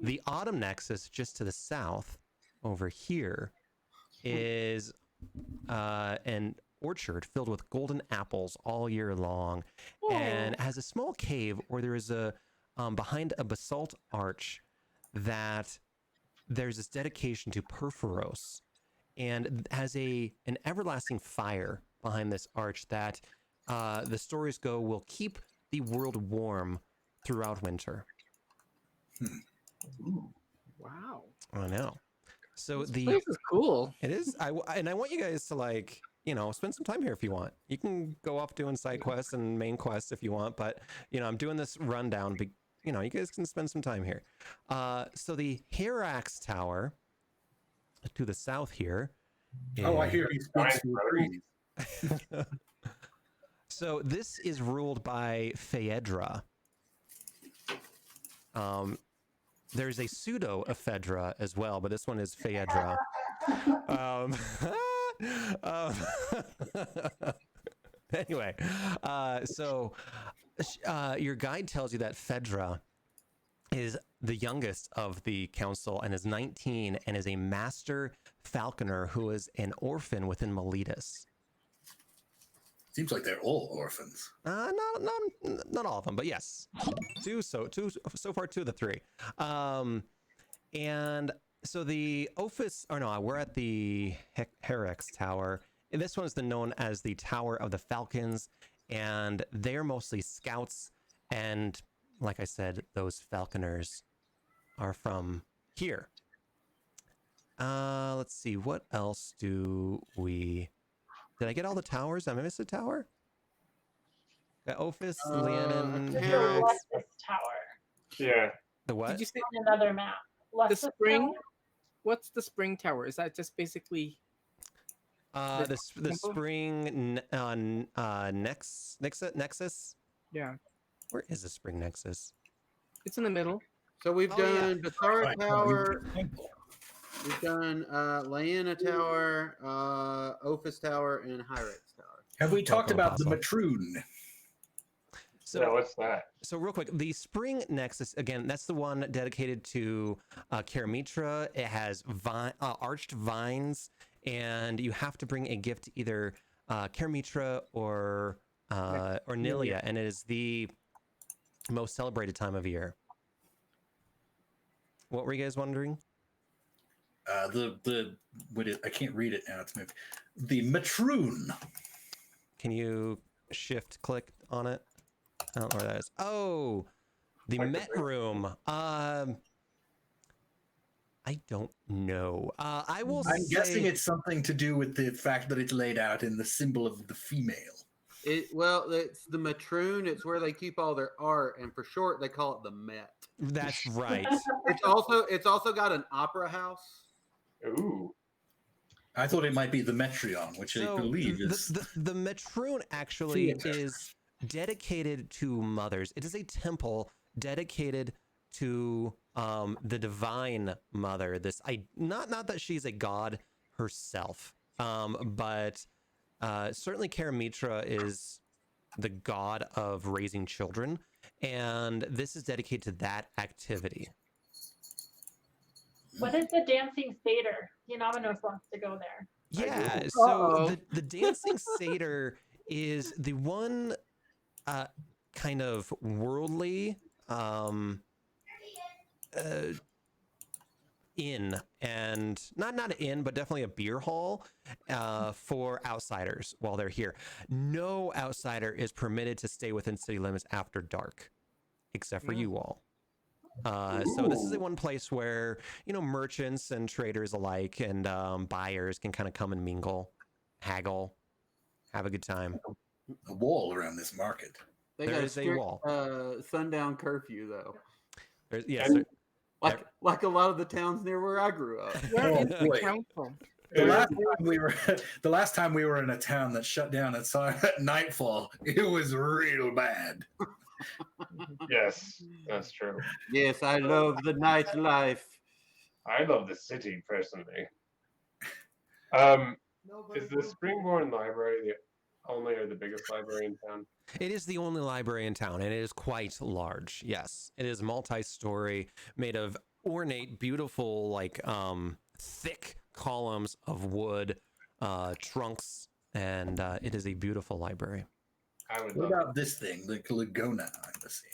The autumn nexus, just to the south, over here, is an orchard filled with golden apples all year long, and has a small cave where there is a behind a basalt arch that there's this dedication to Perforos, and has an everlasting fire behind this arch that the stories go will keep the world warm throughout winter. Ooh, wow. I know. So this place is cool. It is. I want you guys to spend some time here if you want. You can go off doing side quests and main quests if you want, but I'm doing this rundown. You guys can spend some time here. So the Herax Tower to the south here. Oh, I hear he speaks to the trees. So this is ruled by Phaedra. There's a pseudo Ephedra as well, but this one is Phaedra. Anyway, so your guide tells you that Phaedra is the youngest of the council and is 19 and is a master falconer who is an orphan within Miletus. Seems like they're all orphans. Not all of them, but yes, so far 2 of the 3. And so the Ophis, we're at the Herax Tower. And this one's known as the Tower of the Falcons, and they're mostly scouts. And like I said, those falconers are from here. Let's see, what else do we... Did I get all the towers? Did I miss a tower? Got Ophis, Leonin, Herax. This tower. Yeah. The what? Did you say On another map. the spring? What's the spring tower? Is that just basically the spring nexus? Yeah. Where is the spring nexus? It's in the middle. So we've done the Thara Right. Tower. We've done Lyanna Tower, Ophis Tower, and Hyrex Tower. Have we talked about the Awesome. Matroon? So what's that? So real quick, the spring nexus, again, that's the one dedicated to Karamitra. It has arched vines, and you have to bring a gift to either Karamitra or Nilia, and it is the most celebrated time of year. What were you guys wondering? I can't read it now. It's moved. The Matroon. Can you shift click on it? I don't know where that is. Oh, the Met Room. I don't know. I will I'm say... guessing it's something to do with the fact that it's laid out in the symbol of the female. It's the Matroon. It's where they keep all their art, and for short, they call it the Met. That's right. It's also got an opera house. Ooh. I thought it might be the Metreon, which I believe is the Metroon actually theater. is dedicated to mothers. It is a temple dedicated to the divine mother. Not that she's a god herself, but certainly Karamitra is the god of raising children, and this is dedicated to that activity. What is the dancing satyr? Dianomenos wants to go there. Yeah, so Uh-oh. the dancing satyr is the one kind of worldly uh, inn, and not an inn, but definitely a beer hall for outsiders while they're here. No outsider is permitted to stay within city limits after dark, except for you all. So this is the one place where merchants and traders alike and buyers can kind of come and mingle, haggle, have a good time. A wall around this market. They There got is a strict, wall. sundown curfew though. Yes, And- Like a lot of the towns near where I grew up. Where Oh, is the boy. council? The last time we were in a town that shut down at nightfall, it was real bad. Yes, that's true. Yes, I love the nightlife. I love the city personally. Is the Springborn Library the only or the biggest library in town? it is the only library in town, and it is quite large. Yes, it is multi-story, made of ornate, beautiful, like thick columns of wood, trunks, and it is a beautiful library. I would What love about this thing, the Lagona Embassy?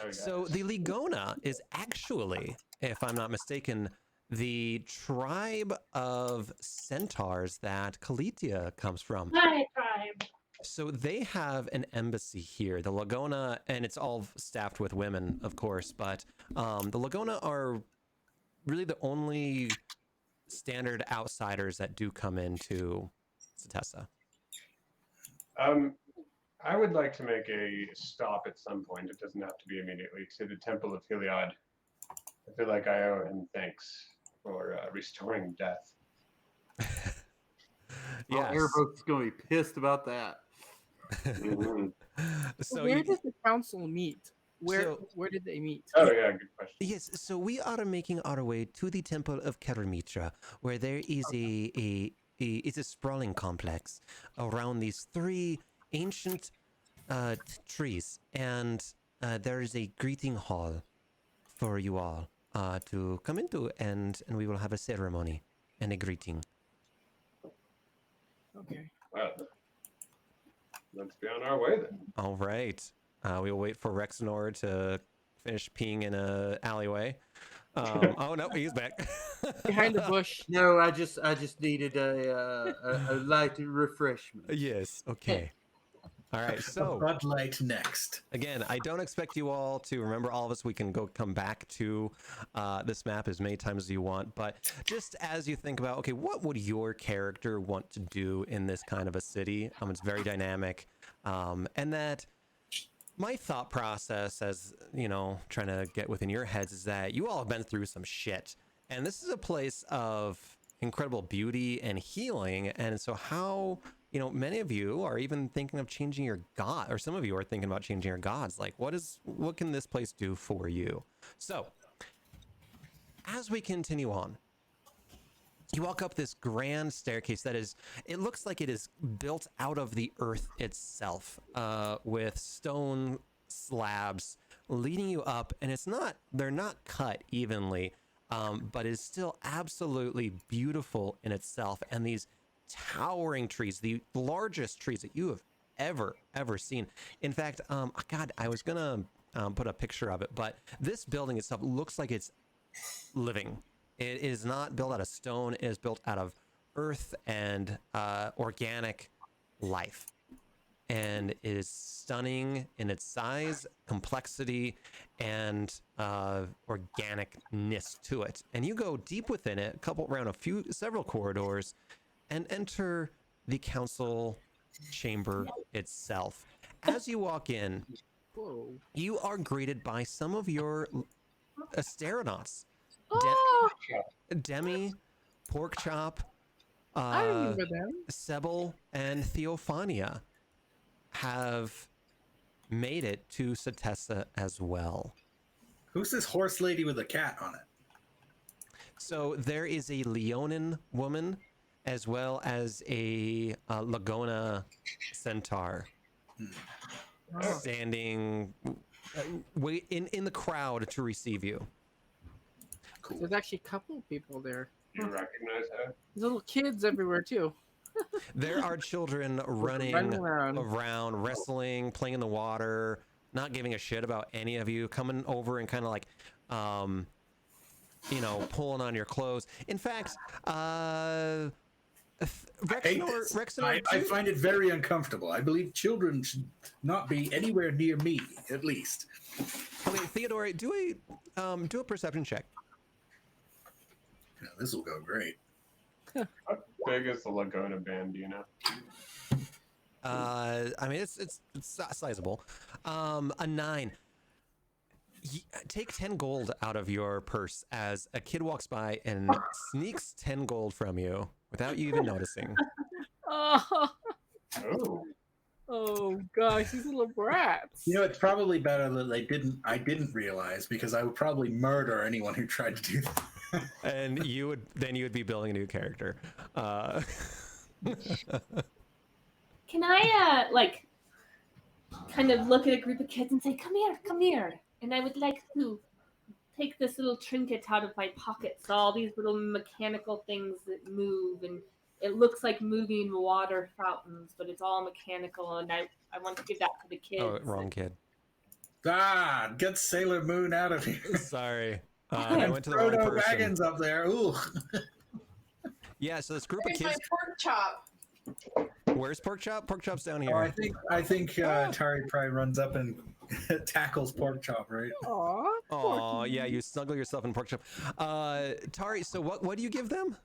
Oh, yeah. So the Ligona is actually, if I'm not mistaken, the tribe of centaurs that Kalitia comes from. My tribe. So they have an embassy here, the Lagona, and it's all staffed with women, of course, but the Lagona are really the only standard outsiders that do come into Setessa. I would like to make a stop at some point. It doesn't have to be immediately, to the Temple of Heliod. I feel like I owe him thanks for restoring death. Yes. Airboat's going to be pissed about that. So where does the council meet? Where did they meet? Oh yeah, good question. Yes, so we are making our way to the Temple of Keramitra, where there is it's a sprawling complex around these three ancient trees, and there is a greeting hall for you all to come into, and we will have a ceremony and a greeting. Okay. Well, let's be on our way then. All right. We will wait for Rexnor to finish peeing in a alleyway. Oh no, he's back behind the bush. No, I just needed a light refreshment. Yes. Okay. All right. So Bud Light next. Again, I don't expect you all to remember all of us. We can come back to this map as many times as you want. But just as you think about, okay, what would your character want to do in this kind of a city? It's very dynamic, and that. My thought process, as trying to get within your heads, is that you all have been through some shit, and this is a place of incredible beauty and healing. And so, how many of you are even thinking of changing your god, or some of you are thinking about changing your gods. Like, what can this place do for you? So, as we continue on, you walk up this grand staircase it looks like it is built out of the earth itself, with stone slabs leading you up, and they're not cut evenly, but it's still absolutely beautiful in itself. And these towering trees, the largest trees that you have ever seen. In fact, God, I was gonna put a picture of it, but this building itself looks like it's living. It is not built out of stone. It is built out of earth and organic life. And it is stunning in its size, complexity, and organicness to it. And you go deep within it, several corridors, and enter the council chamber itself. As you walk in, you are greeted by some of your Asteronauts. Demi, Porkchop, I remember them. Sebel, and Theophania have made it to Setessa as well. Who's this horse lady with a cat on it? So there is a Leonin woman, as well as a Lagona centaur, standing in the crowd to receive you. cool. There's actually a couple of people there. Do you recognize her? There's little kids everywhere too. There are children running around, wrestling, playing in the water, not giving a shit about any of you, coming over and kind of like, pulling on your clothes. In fact, Rexnor, I find it very uncomfortable. I believe children should not be anywhere near me, at least. I mean, Theodore, do a perception check. Yeah, this will go great. How big is the Laguna Band? Do you know? I mean, it's sizable. A 9. Take 10 gold out of your purse as a kid walks by and sneaks 10 gold from you without you even noticing. Oh. Oh. Oh gosh, these little brats. You know, it's probably better that I didn't realize, because I would probably murder anyone who tried to do that. And you would be building a new character. Can I kind of look at a group of kids and say, come here. And I would like to take this little trinket out of my pocket. So all these little mechanical things that move, and it looks like moving water fountains, but it's all mechanical, and I want to give that to the kids. Oh, wrong kid. Get Sailor Moon out of here. Sorry. I went to the wrong Frodo person. Baggins up there. Ooh. Yeah, so this group Where's of my kids. pork chop? Where's Pork Chop? Pork Chop's down here. Oh, I think Tari probably runs up and tackles Pork Chop, right? Oh, yeah, you snuggle yourself in Pork Chop. Tari, so what do you give them?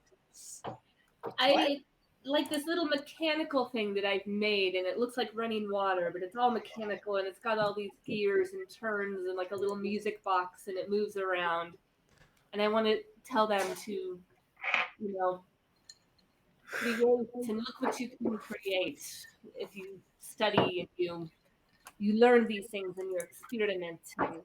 I like this little mechanical thing that I've made, and it looks like running water, but it's all mechanical, and it's got all these gears and turns and like a little music box, and it moves around. And I want to tell them to, create and look what you can create if you study and you learn these things and you experiment. And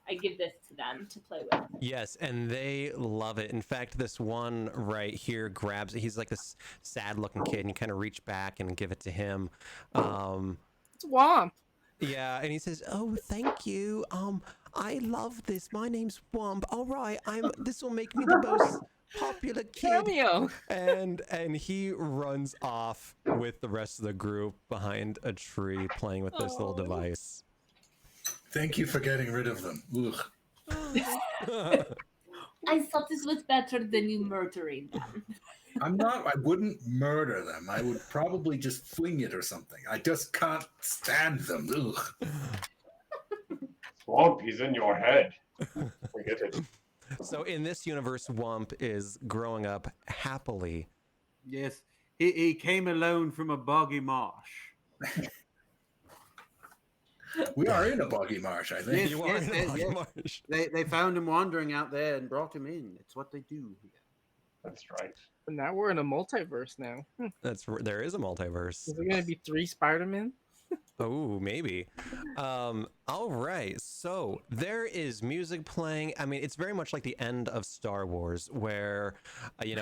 I give this to them to play with. Yes, and they love it. In fact, this one right here grabs it. He's like this sad-looking kid, and you kind of reach back and give it to him. It's Womp. Yeah, and he says, "Oh, thank you. I love this. My name's Womp. All right, this will make me the most popular kid." Cameo. And he runs off with the rest of the group behind a tree, playing with this little device. Thank you for getting rid of them. Ugh. I thought this was better than you murdering them. I wouldn't murder them. I would probably just fling it or something. I just can't stand them. Ugh. Swamp, he's in your head. Forget it. So in this universe, Wump is growing up happily. Yes, he came alone from a boggy marsh. We are in a boggy marsh, I think. Yes. They found him wandering out there and brought him in. It's what they do here. That's right. And now we're in a multiverse now. There is a multiverse. Is there going to be 3 Spider-Men? Oh, maybe. All right. So there is music playing. I mean, it's very much like the end of Star Wars, where, you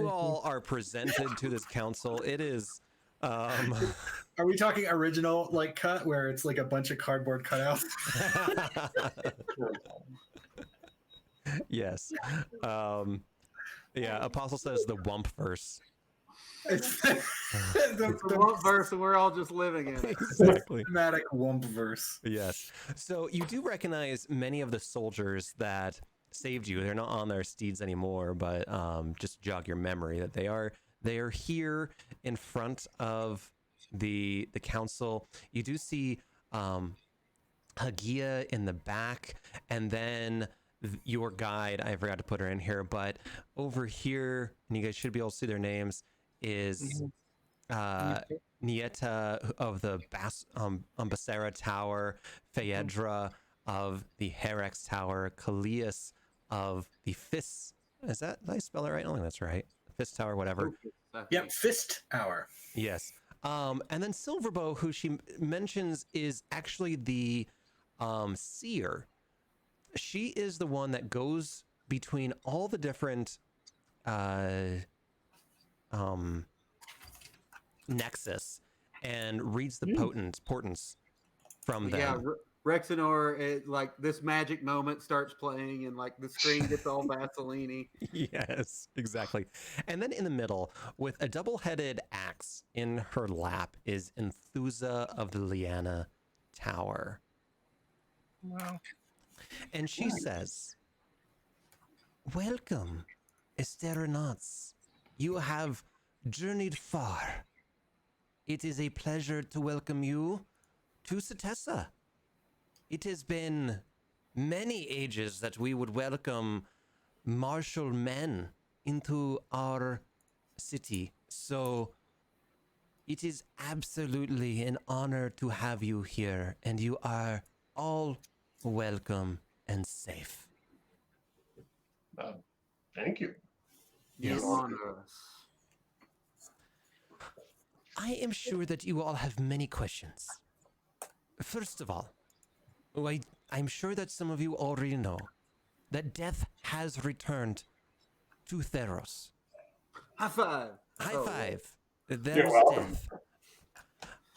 all are presented to this council. It is. Are we talking original cut where it's like a bunch of cardboard cutouts? Yes. Yeah. Apostle says the Wump verse. It's the Wump verse, and we're all just living in it. Exactly. Thematic Wump verse. Yes. So you do recognize many of the soldiers that saved you. They're not on their steeds anymore, but just jog your memory that they are here in front of the council. You do see Hagia in the back, and then your guide, I forgot to put her in here, but over here, and you guys should be able to see their names, is Nieta of the Basera Tower, Phaedra of the Herex Tower, Callias of the Fist. Did I spell it right? I don't think that's right. Fist Tower, whatever. Yep, Fist Tower. Yes. And then Silverbow, who she mentions is actually the seer. She is the one that goes between all the different nexus and reads the portents from them. Yeah, Rexenor, like this magic moment starts playing, and like the screen gets all Vaseline. Yes, exactly. And then in the middle, with a double-headed axe in her lap, is Enthusa of the Liana Tower. Wow. And she says, "Welcome, Esteronauts. You have journeyed far. It is a pleasure to welcome you to Setessa. It has been many ages that we would welcome martial men into our city. So it is absolutely an honor to have you here, and you are all welcome and safe." Thank you. You Yes. honor us. I am sure that you all have many questions. First of all, I'm sure that some of you already know that death has returned to Theros. High five. High five. You're There's welcome. death.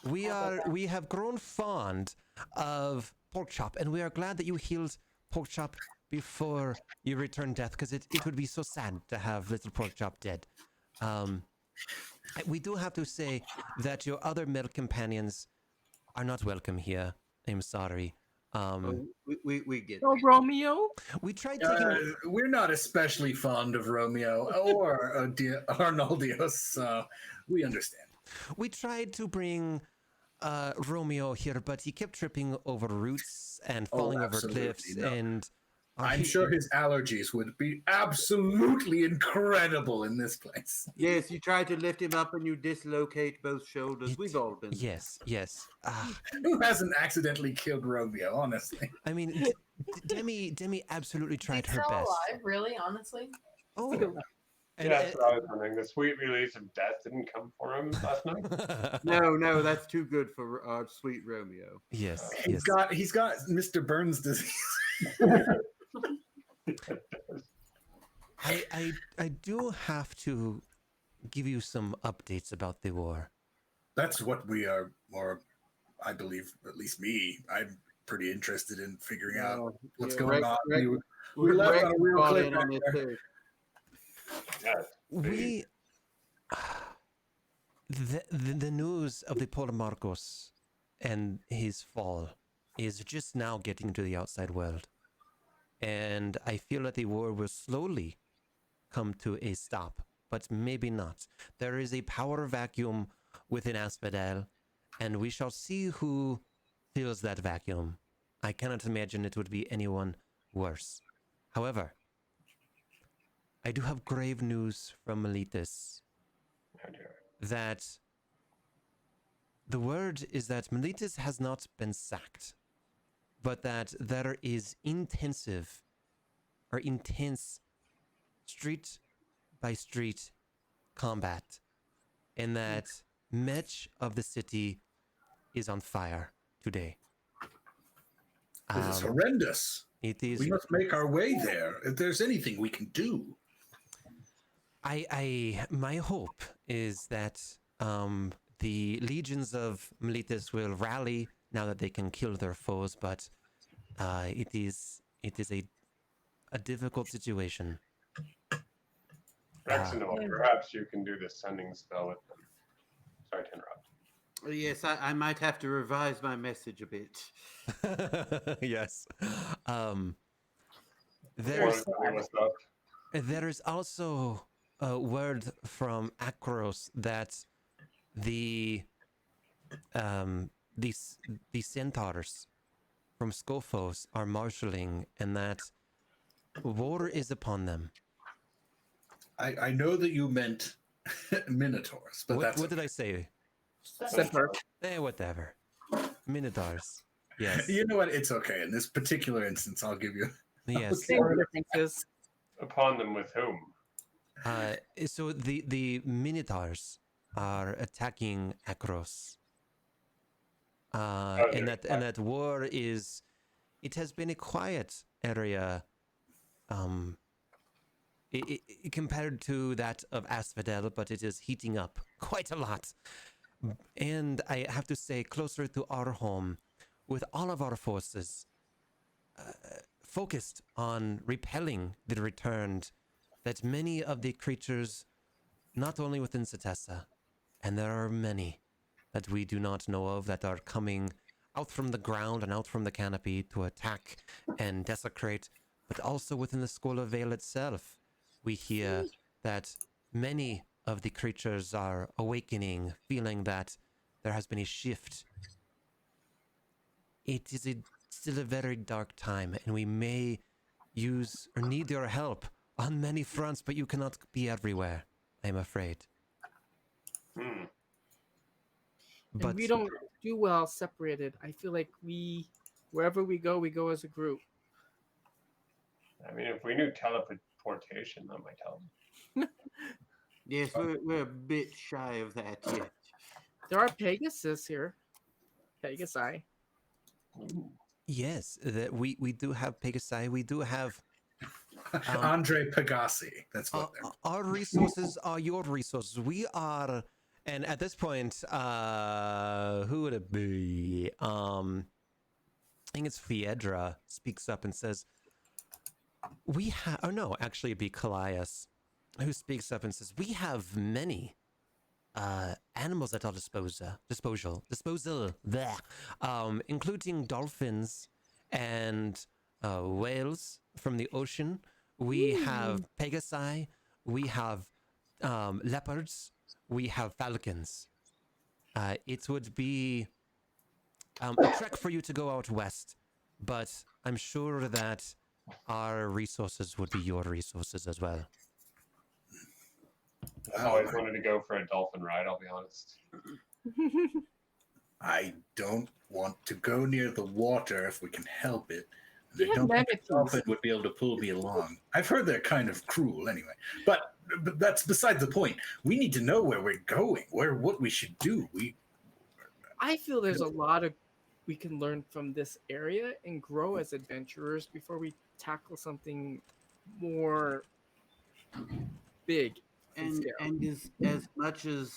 We have grown fond of pork chop, and we are glad that you healed pork chop before you returned death, because it would be so sad to have little pork chop dead. We do have to say that your other male companions are not welcome here. I'm sorry. We get Oh, it. Romeo. We tried taking. We're not especially fond of Romeo or Arnoldios, so we understand. We tried to bring Romeo here, but he kept tripping over roots and falling over absolutely, cliffs. no. And I'm sure his allergies would be absolutely incredible in this place. Yes, you try to lift him up and you dislocate both shoulders. We've all been. Yes. Who hasn't accidentally killed Romeo, honestly? I mean, Demi absolutely tried He's her still best. alive, really, honestly. Oh, Yeah, that's what I was wondering. The sweet release of death didn't come for him last night. No, that's too good for sweet Romeo. Yes, He's got Mr. Burns disease. I do have to give you some updates about the war. That's what we are, or I believe, at least me, I'm pretty interested in figuring out what's going on. We left on a real cliffhanger. We the news of the Polar Marcos and his fall is just now getting to the outside world, and I feel that the war will slowly come to a stop, but maybe not. There is a power vacuum within Asphodel, and we shall see who fills that vacuum. I cannot imagine it would be anyone worse. However, I do have grave news from Miletus. That the word is that Miletus has not been sacked, but that there is intense street by street combat, and that much of the city is on fire today. This is horrendous. It is. We must make our way there. If there's anything we can do. My hope is that the legions of Miletus will rally now that they can kill their foes, but it is a difficult situation. Rexenor, perhaps you can do the sending spell with them. Sorry to interrupt. Yes, I might have to revise my message a bit. Yes. There is also a word from Akros that the centaurs from Scophos are marshalling, and that war is upon them. I know that you meant minotaurs, but what did I say? Centaur. Whatever. Minotaurs. Yes. You know what? It's okay. In this particular instance, I'll give you. Yes. Same differences. Upon them with whom? So the Minotaurs are attacking Akros. And that war is, it has been a quiet area compared to that of Asphodel, but it is heating up quite a lot. And I have to say, closer to our home, with all of our forces focused on repelling the returned, that many of the creatures, not only within Setessa, and there are many that we do not know of that are coming out from the ground and out from the canopy to attack and desecrate, but also within the School of Vale itself, we hear that many of the creatures are awakening, feeling that there has been a shift. It is still a very dark time, and we may use or need your help on many fronts, but you cannot be everywhere, I'm afraid. Hmm. And But we don't do well separated. I feel like wherever we go as a group. I mean, if we knew teleportation, that might help. Yes, we're a bit shy of that yet. There are Pegasus here. Pegasi. Ooh. yes, that we do have Pegasi. We do have Andre Pegasi. That's what they're. our resources are your resources. We are, and at this point, who would it be? I think it's Fiedra speaks up and says, "We have." Oh no, actually, it'd be Callias, who speaks up and says, "We have many animals at our disposal, there, including dolphins and whales from the ocean. We have pegasi, we have leopards, we have falcons. It would be a trek for you to go out west, but I'm sure that our resources would be your resources as well." I've always wanted to go for a dolphin ride, I'll be honest. I don't want to go near the water if we can help it. And I You have don't think a manatees. dolphin would be able to pull me along. I've heard they're kind of cruel anyway. But that's beside the point. We need to know where we're going, what we should do. I feel there's a lot of we can learn from this area and grow as adventurers before we tackle something more big. And as much as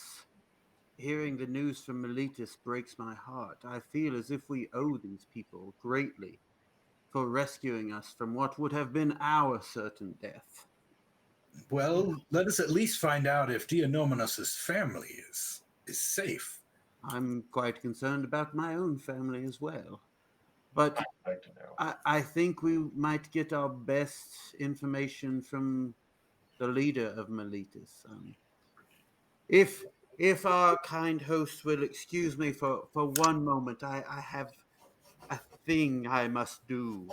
hearing the news from Meletus breaks my heart, I feel as if we owe these people greatly for rescuing us from what would have been our certain death. Well, let us at least find out if Dianomenos' family is safe. I'm quite concerned about my own family as well. But I'd like to know. I think we might get our best information from the leader of Meletus. If our kind host will excuse me for one moment, I have a thing I must do.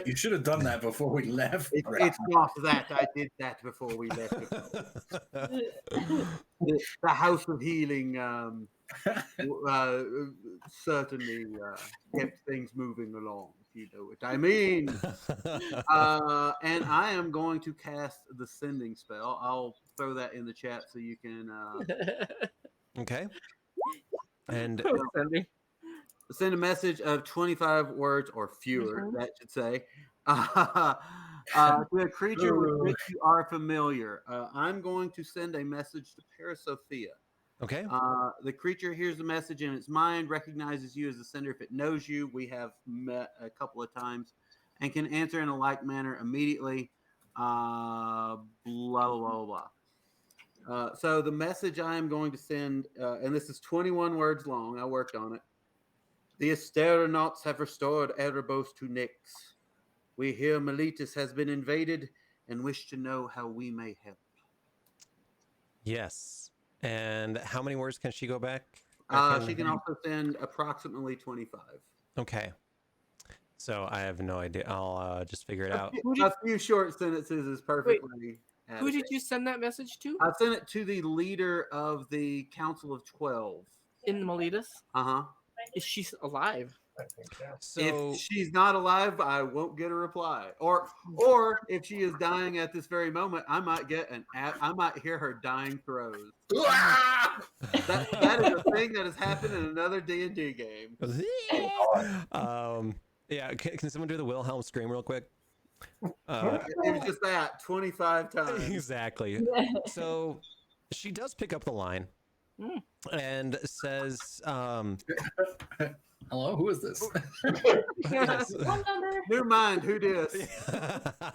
You should have done that before we left. It's not that. I did that before we left. The House of Healing certainly kept things moving along, if you know what I mean. And I am going to cast the sending spell. I'll throw that in the chat so you can Okay. And send a message of 25 words or fewer, that should say, to a creature with which you are familiar. I'm going to send a message to Parasophia. okay. The creature hears the message in its mind, recognizes you as the sender if it knows you. We have met a couple of times, and can answer in a like manner immediately. Blah, blah, blah, blah. So the message I am going to send, and this is 21 words long. I worked on it. The Asteronauts have restored Erebos to Nyx. We hear Meletus has been invaded and wish to know how we may help. Yes. And how many words can she go back? She can also send approximately 25. Okay. So I have no idea. I'll just figure it out. A few short sentences is perfectly. Who did you send that message to? I sent it to the leader of the Council of 12. In Meletus? Uh-huh. Is she alive? I think, yeah. So If she's not alive, I won't get a reply. Or if she is dying at this very moment, I might get I might hear her dying throes. That is a thing that has happened in another D&D game. yeah, can someone do the Wilhelm scream real quick? It was just that 25 times. Exactly. So she does pick up the line and says, Hello, who is this? yes. One number. Never mind, who dis?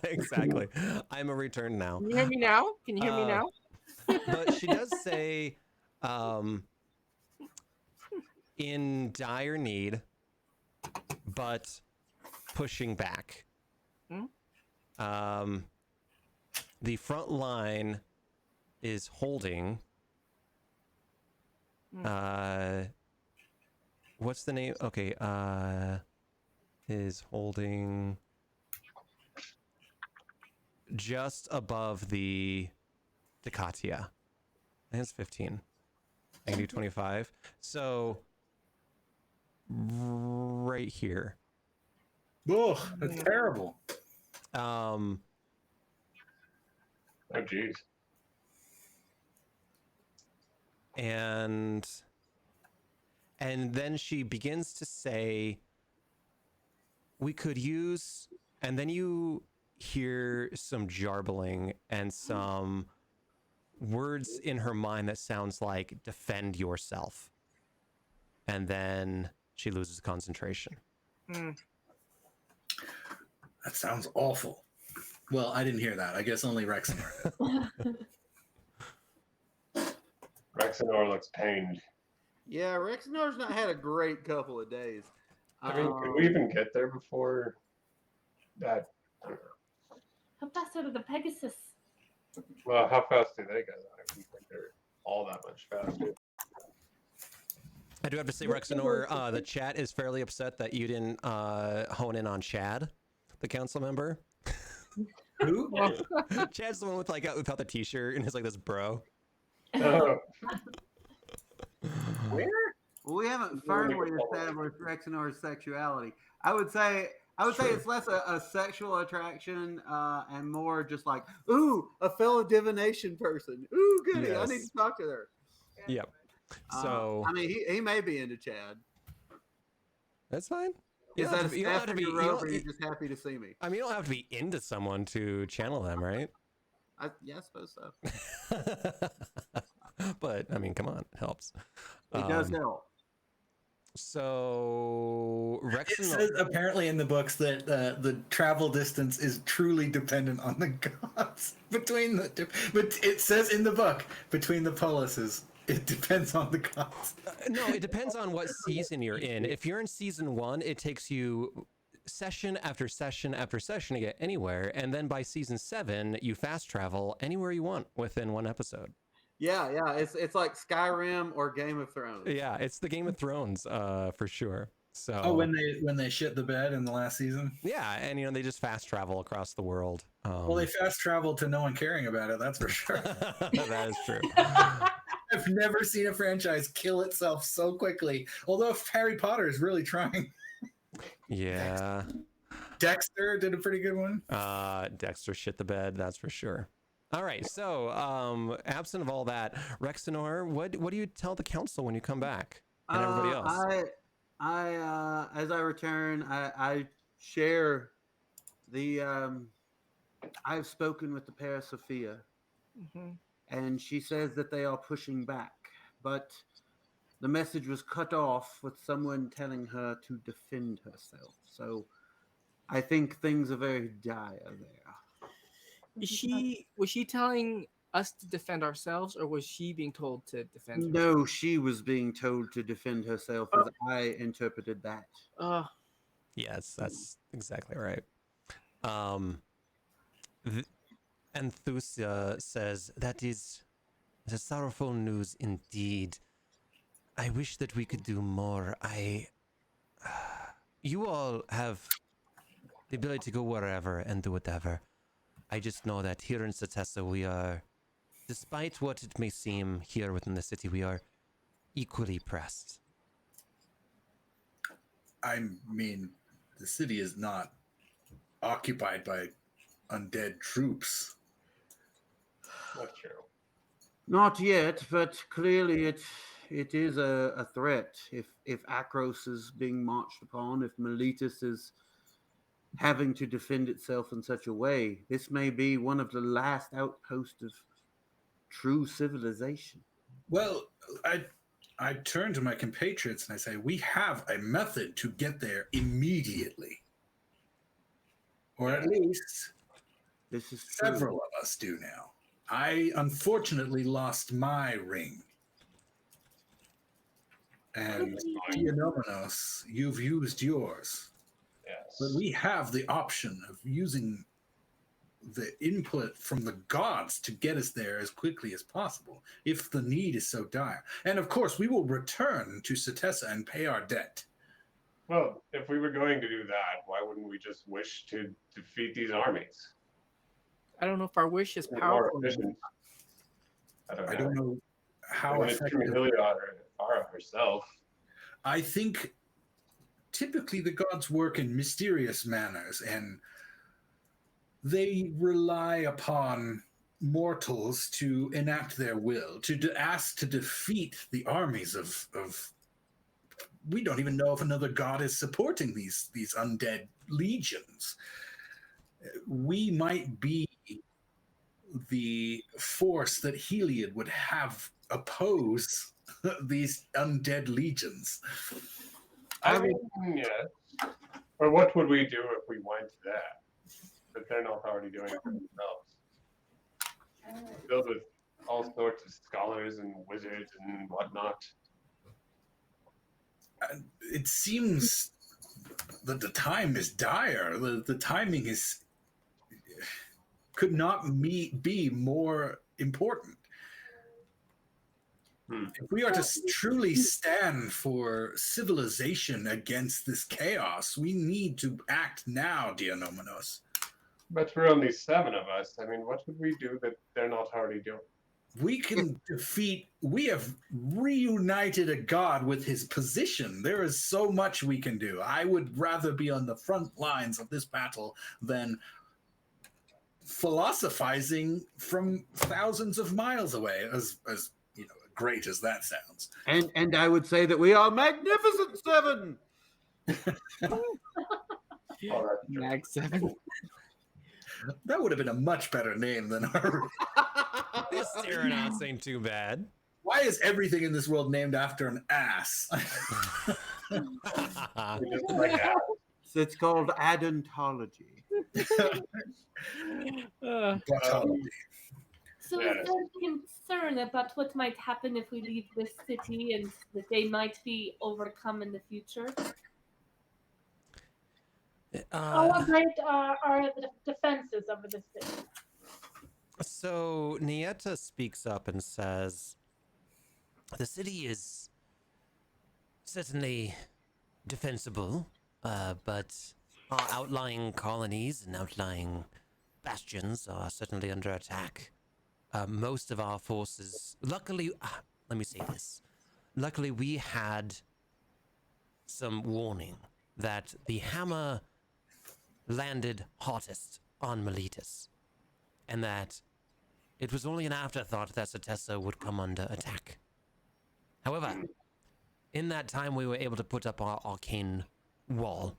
Exactly. I'm a return now. Can you hear me now? Can you hear me now? But she does say, in dire need, but pushing back. The front line is holding. What's the name? Okay. Is holding just above the Decatia. I think it's 15. I can do 25. So right here. Oh, that's terrible. Oh, jeez. And then she begins to say, we could use, and then you hear some jarbling and some words in her mind that sounds like defend yourself. And then she loses concentration. That sounds awful. Well, I didn't hear that. I guess only Rex heard it. Rexenor looks pained. Yeah, Rexenor's not had a great couple of days. I mean, could we even get there before that? I don't know. Professor of the Pegasus. Well, how fast do they go? I don't think they're all that much faster. I do have to say, Rexenor, the chat is fairly upset that you didn't hone in on Chad, the council member. Who? Chad's the one with without the t-shirt and is like this bro. Oh, Where? Well, we haven't firmly established Rexenor's sexuality. I would say it's less a sexual attraction and more just like, ooh, a fellow divination person. Ooh, goody, I need Yes. to talk to her. Yep. So I mean, he may be into Chad. that's fine. You Is don't that have a to be- you don't have staff to in be- your you robe, don't- or are you just happy to see me? I mean, you don't have to be into someone to channel them, right? Yeah, I suppose so. But I mean, come on, it helps. It does help. So It Rexenor, says apparently in the books that the travel distance is truly dependent on the gods between the. But it says in the book between the polises, it depends on the gods. no, it depends on what season you're in. If you're in season 1, it takes you session after session after session to get anywhere, and then by season 7, you fast travel anywhere you want within one episode. Yeah, it's like Skyrim or Game of Thrones. Yeah, it's the Game of Thrones, for sure. So Oh, when they shit the bed in the last season. yeah, and they just fast travel across the world. Well, they fast traveled to no one caring about it. That's for sure. That is true. I've never seen a franchise kill itself so quickly. Although Harry Potter is really trying. Yeah. Dexter did a pretty good one. Dexter shit the bed, that's for sure. All right, so absent of all that, Rexenor, what do you tell the council when you come back and everybody else? I as I return, I share the. I've spoken with the Para Sophia, and she says that they are pushing back, but the message was cut off with someone telling her to defend herself. So I think things are very dire there. Was she telling us to defend ourselves, or was she being told to defend herself? No, she was being told to defend herself, as I interpreted that. Yes, that's exactly right. Enthusia says, that is the sorrowful news indeed. I wish that we could do more. You all have the ability to go wherever and do whatever. I just know that here in Setessa we are, despite what it may seem here within the city, we are equally pressed. I mean, the city is not occupied by undead troops. That's true. Not yet, but clearly it is a threat. If Akros is being marched upon, if Miletus is having to defend itself in such a way, this may be one of the last outposts of true civilization. Well, I turn to my compatriots and I say, we have a method to get there immediately. Or at least This is true. several of us do now. I unfortunately lost my ring. And Dianomenos, you've used yours. But Yes. we have the option of using the input from the gods to get us there as quickly as possible, if the need is so dire. And of course, we will return to Setessa and pay our debt. Well, if we were going to do that, why wouldn't we just wish to defeat these armies? I don't know if our wish is More powerful. efficient. I don't know how When it's from effective. Heliod or Farah herself. I think typically the gods work in mysterious manners, and they rely upon mortals to enact their will, to ask to defeat the armies of we don't even know if another god is supporting these undead legions. We might be the force that Heliod would have oppose these undead legions. I mean, yes. Or what would we do if we went there? But they're not already doing it for themselves. Filled with all sorts of scholars and wizards and whatnot. It seems that the time is dire. The timing is could not be more important. If we are to truly stand for civilization against this chaos, we need to act now, Dianomenos. But we're only 7 of us. I mean, what would we do that they're not already doing? We can defeat, we have reunited a god with his position. There is so much we can do. I would rather be on the front lines of this battle than philosophizing from thousands of miles away, as you know, great as that sounds. And I would say that we are Magnificent Seven. Mag 7. That would have been a much better name than our. This Tyrannots ain't too bad. Why is everything in this world named after an ass? It's called adontology. So is there concern about what might happen if we leave this city and that they might be overcome in the future? How great are the defenses over the city? So Nieta speaks up and says, the city is certainly defensible, but our outlying colonies and outlying bastions are certainly under attack. Most of our forces, luckily, let me say this. Luckily, we had some warning that the hammer landed hottest on Miletus, and that it was only an afterthought that Setessa would come under attack. However, in that time, we were able to put up our arcane wall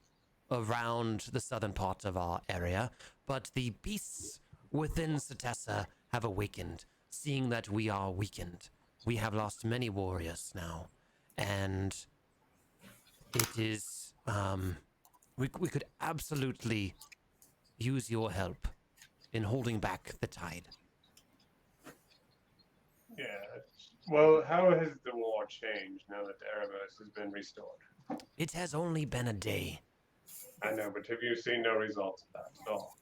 around the southern part of our area, but the beasts within Setessa have awakened, seeing that we are weakened. We have lost many warriors now, and it is, we could absolutely use your help in holding back the tide. Yeah. Well, how has the war changed now that Erebus has been restored? It has only been a day. I know, but have you seen no results of that at all?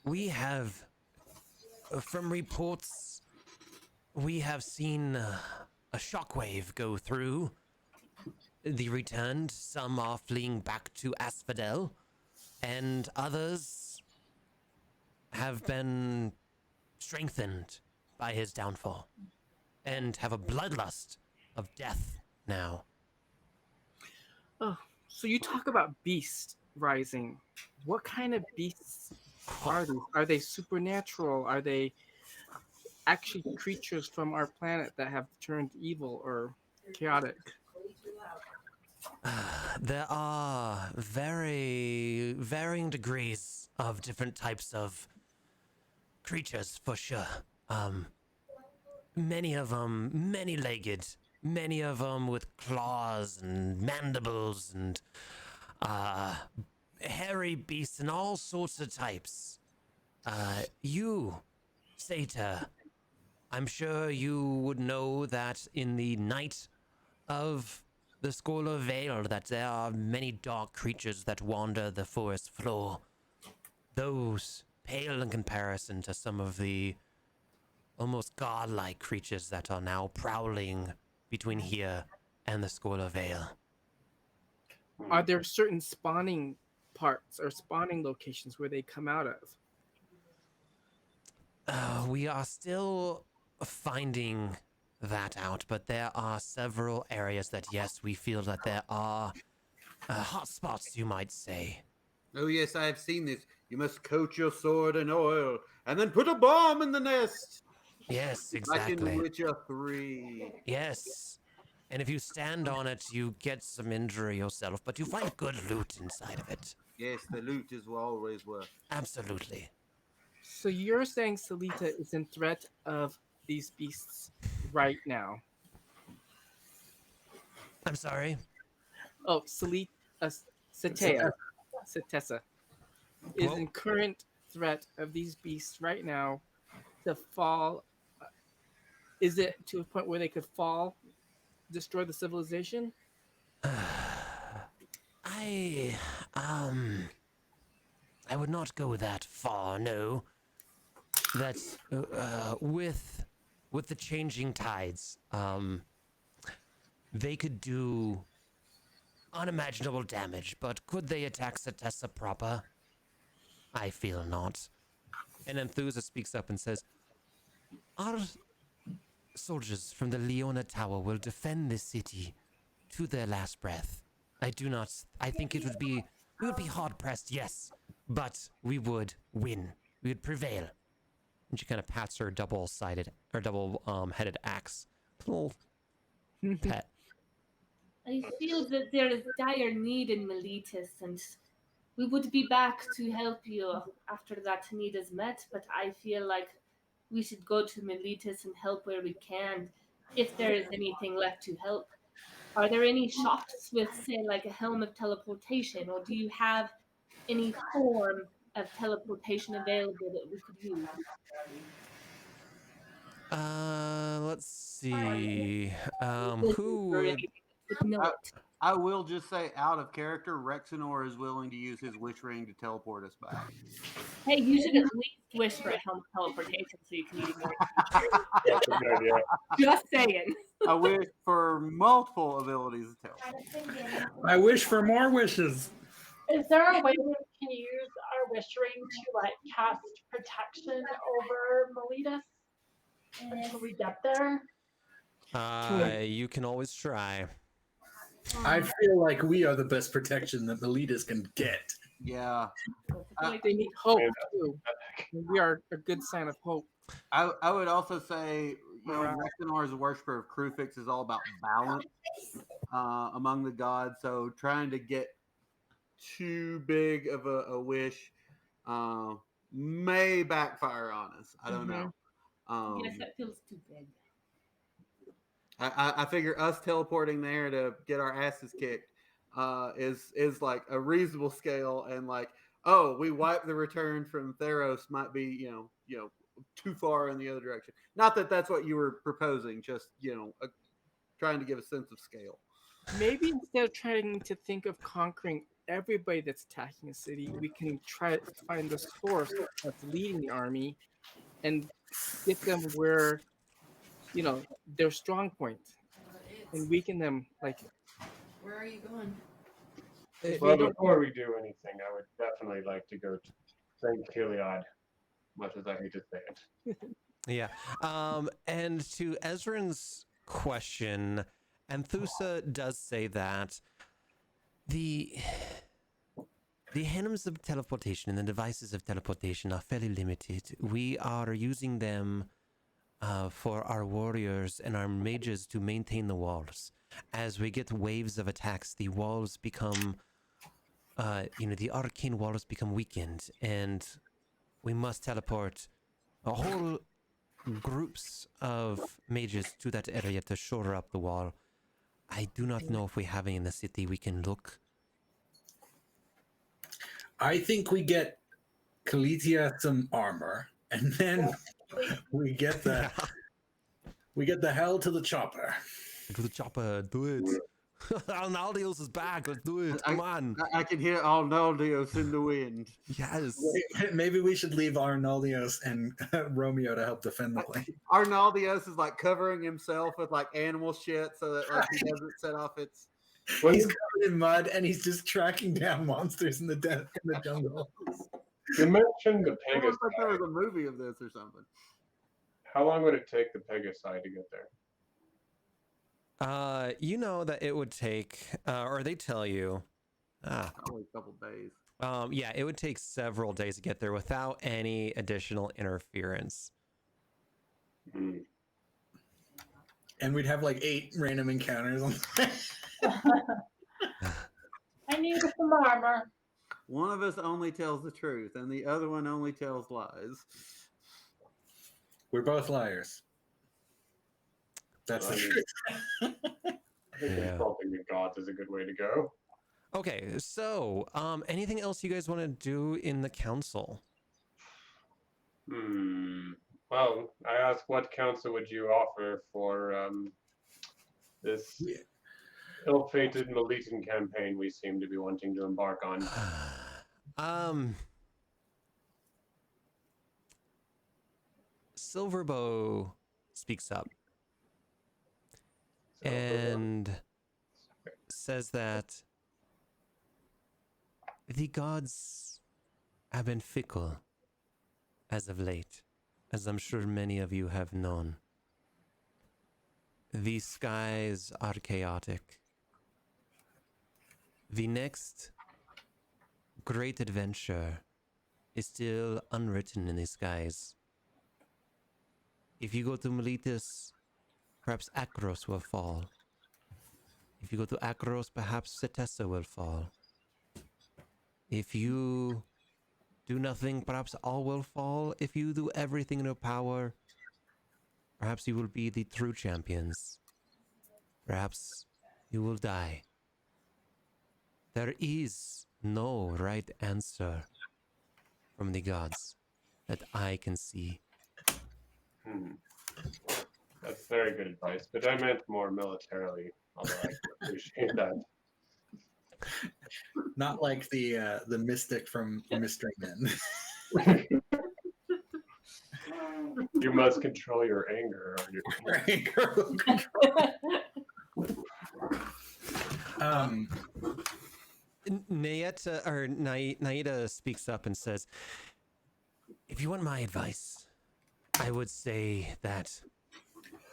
We have, from reports, we have seen a shockwave go through the returned. Some are fleeing back to Asphodel, and others have been strengthened by his downfall and have a bloodlust of death now. Oh, so you talk about beasts rising. What kind of beasts are these? Are they supernatural? Are they actually creatures from our planet that have turned evil or chaotic? There are very varying degrees of different types of creatures, for sure. many of them many-legged, many of them with claws and mandibles and hairy beasts and all sorts of types. You, Seta, I'm sure you would know that in the night of the School of Vale that there are many dark creatures that wander the forest floor. Those pale in comparison to some of the almost godlike creatures that are now prowling between here and the School of Vale. Are there certain spawning parts or spawning locations where they come out of? We are still finding that out, but there are several areas that, yes, we feel that there are hotspots, you might say. Oh, yes, I have seen this. You must coat your sword in oil and then put a bomb in the nest. Yes, Like in exactly. Witcher 3. Yes. And if you stand on it, you get some injury yourself, but you find good loot inside of it. Yes, the loot is always worth. Absolutely. So you're saying Salita is in threat of these beasts right now? I'm sorry. Oh, Setessa is Well- in current threat of these beasts right now to fall. Is it to a point where they could fall, destroy the civilization? I would not go that far, no. That with the changing tides, they could do unimaginable damage, but could they attack Setessa proper? I feel not. And Enthusa speaks up and says, our soldiers from the Leona Tower will defend this city to their last breath. I think we would be hard pressed, yes, but we would win. We would prevail. And she kind of pats her double-headed axe. Little pet. I feel that there is dire need in Miletus, and we would be back to help you after that need is met, but I feel like we should go to Miletus and help where we can, if there is anything left to help. Are there any shops with, say, like a helm of teleportation, or do you have any form of teleportation available that we could use? Let's see. Who Or would... anything that would know it? I will just say, out of character, Rexenor is willing to use his wish ring to teleport us back. Hey, you should at least wish for a helm of teleportation so you can use more. That's a good idea. Just saying. I wish for multiple abilities to teleport. I wish for more wishes. Is there a way we can use our wish ring to like cast protection over Miletus until we get there? You can always try. I feel like we are the best protection that the leaders can get. Yeah. They need hope too. We are a good sign of hope. I would also say, Rexenor's worshiper of Crufix is all about balance among the gods. So trying to get too big of a wish may backfire on us. I don't know. Yes, that feels too big. I figure us teleporting there to get our asses kicked is like a reasonable scale, and like, oh, we wipe the return from Theros might be you know too far in the other direction. Not that that's what you were proposing, just trying to give a sense of scale. Maybe instead of trying to think of conquering everybody that's attacking a city, we can try to find the source that's leading the army and get them where their strong point and weaken them. Like, Where are you going? Well, before we do anything, I would definitely like to go to St. Kiliad, much as I hate to say it. Yeah. And to Ezrin's question, Anthusa does say that the helms of teleportation and the devices of teleportation are fairly limited. We are using them for our warriors and our mages to maintain the walls. As we get waves of attacks, the walls become, the arcane walls become weakened, and we must teleport a whole groups of mages to that area to shore up the wall. I do not know if we have any in the city we can look. I think we get Kalitia some armor, and then we get the hell to the chopper. To the chopper, do it. Arnaldios is back. Let's do it. Come on. I can hear Arnaldios in the wind. Yes. Maybe we should leave Arnaldios and Romeo to help defend the place. Arnaldios is like covering himself with like animal shit so that like he doesn't set off its. He's covered in mud and he's just tracking down monsters in the jungle. You mentioned the I Pegasus. thought there was a movie of this or something. How long would it take the Pegasus to get there? You know that it would take, or they tell you, Probably a couple days. yeah, it would take several days to get there without any additional interference. Hmm. And we'd have like 8 random encounters on I need some armor. One of us only tells the truth, and the other one only tells lies. We're both liars. That's the truth. I think insulting the gods is a good way to go. Okay, so anything else you guys want to do in the council? Well, I asked what counsel would you offer for this ill-fated Melitan campaign we seem to be wanting to embark on. Silverbow speaks up and says that the gods have been fickle as of late, as I'm sure many of you have known. The skies are chaotic. The next great adventure is still unwritten in the skies. If you go to Miletus, perhaps Akros will fall. If you go to Akros, perhaps Setessa will fall. If you do nothing, perhaps all will fall. If you do everything in your power, perhaps you will be the true champions. Perhaps you will die. There is no right answer from the gods that I can see. That's very good advice, but I meant more militarily, although I can appreciate that. Not like the mystic from Mystery Men. You must control your anger or your Naida speaks up and says, if you want my advice, I would say that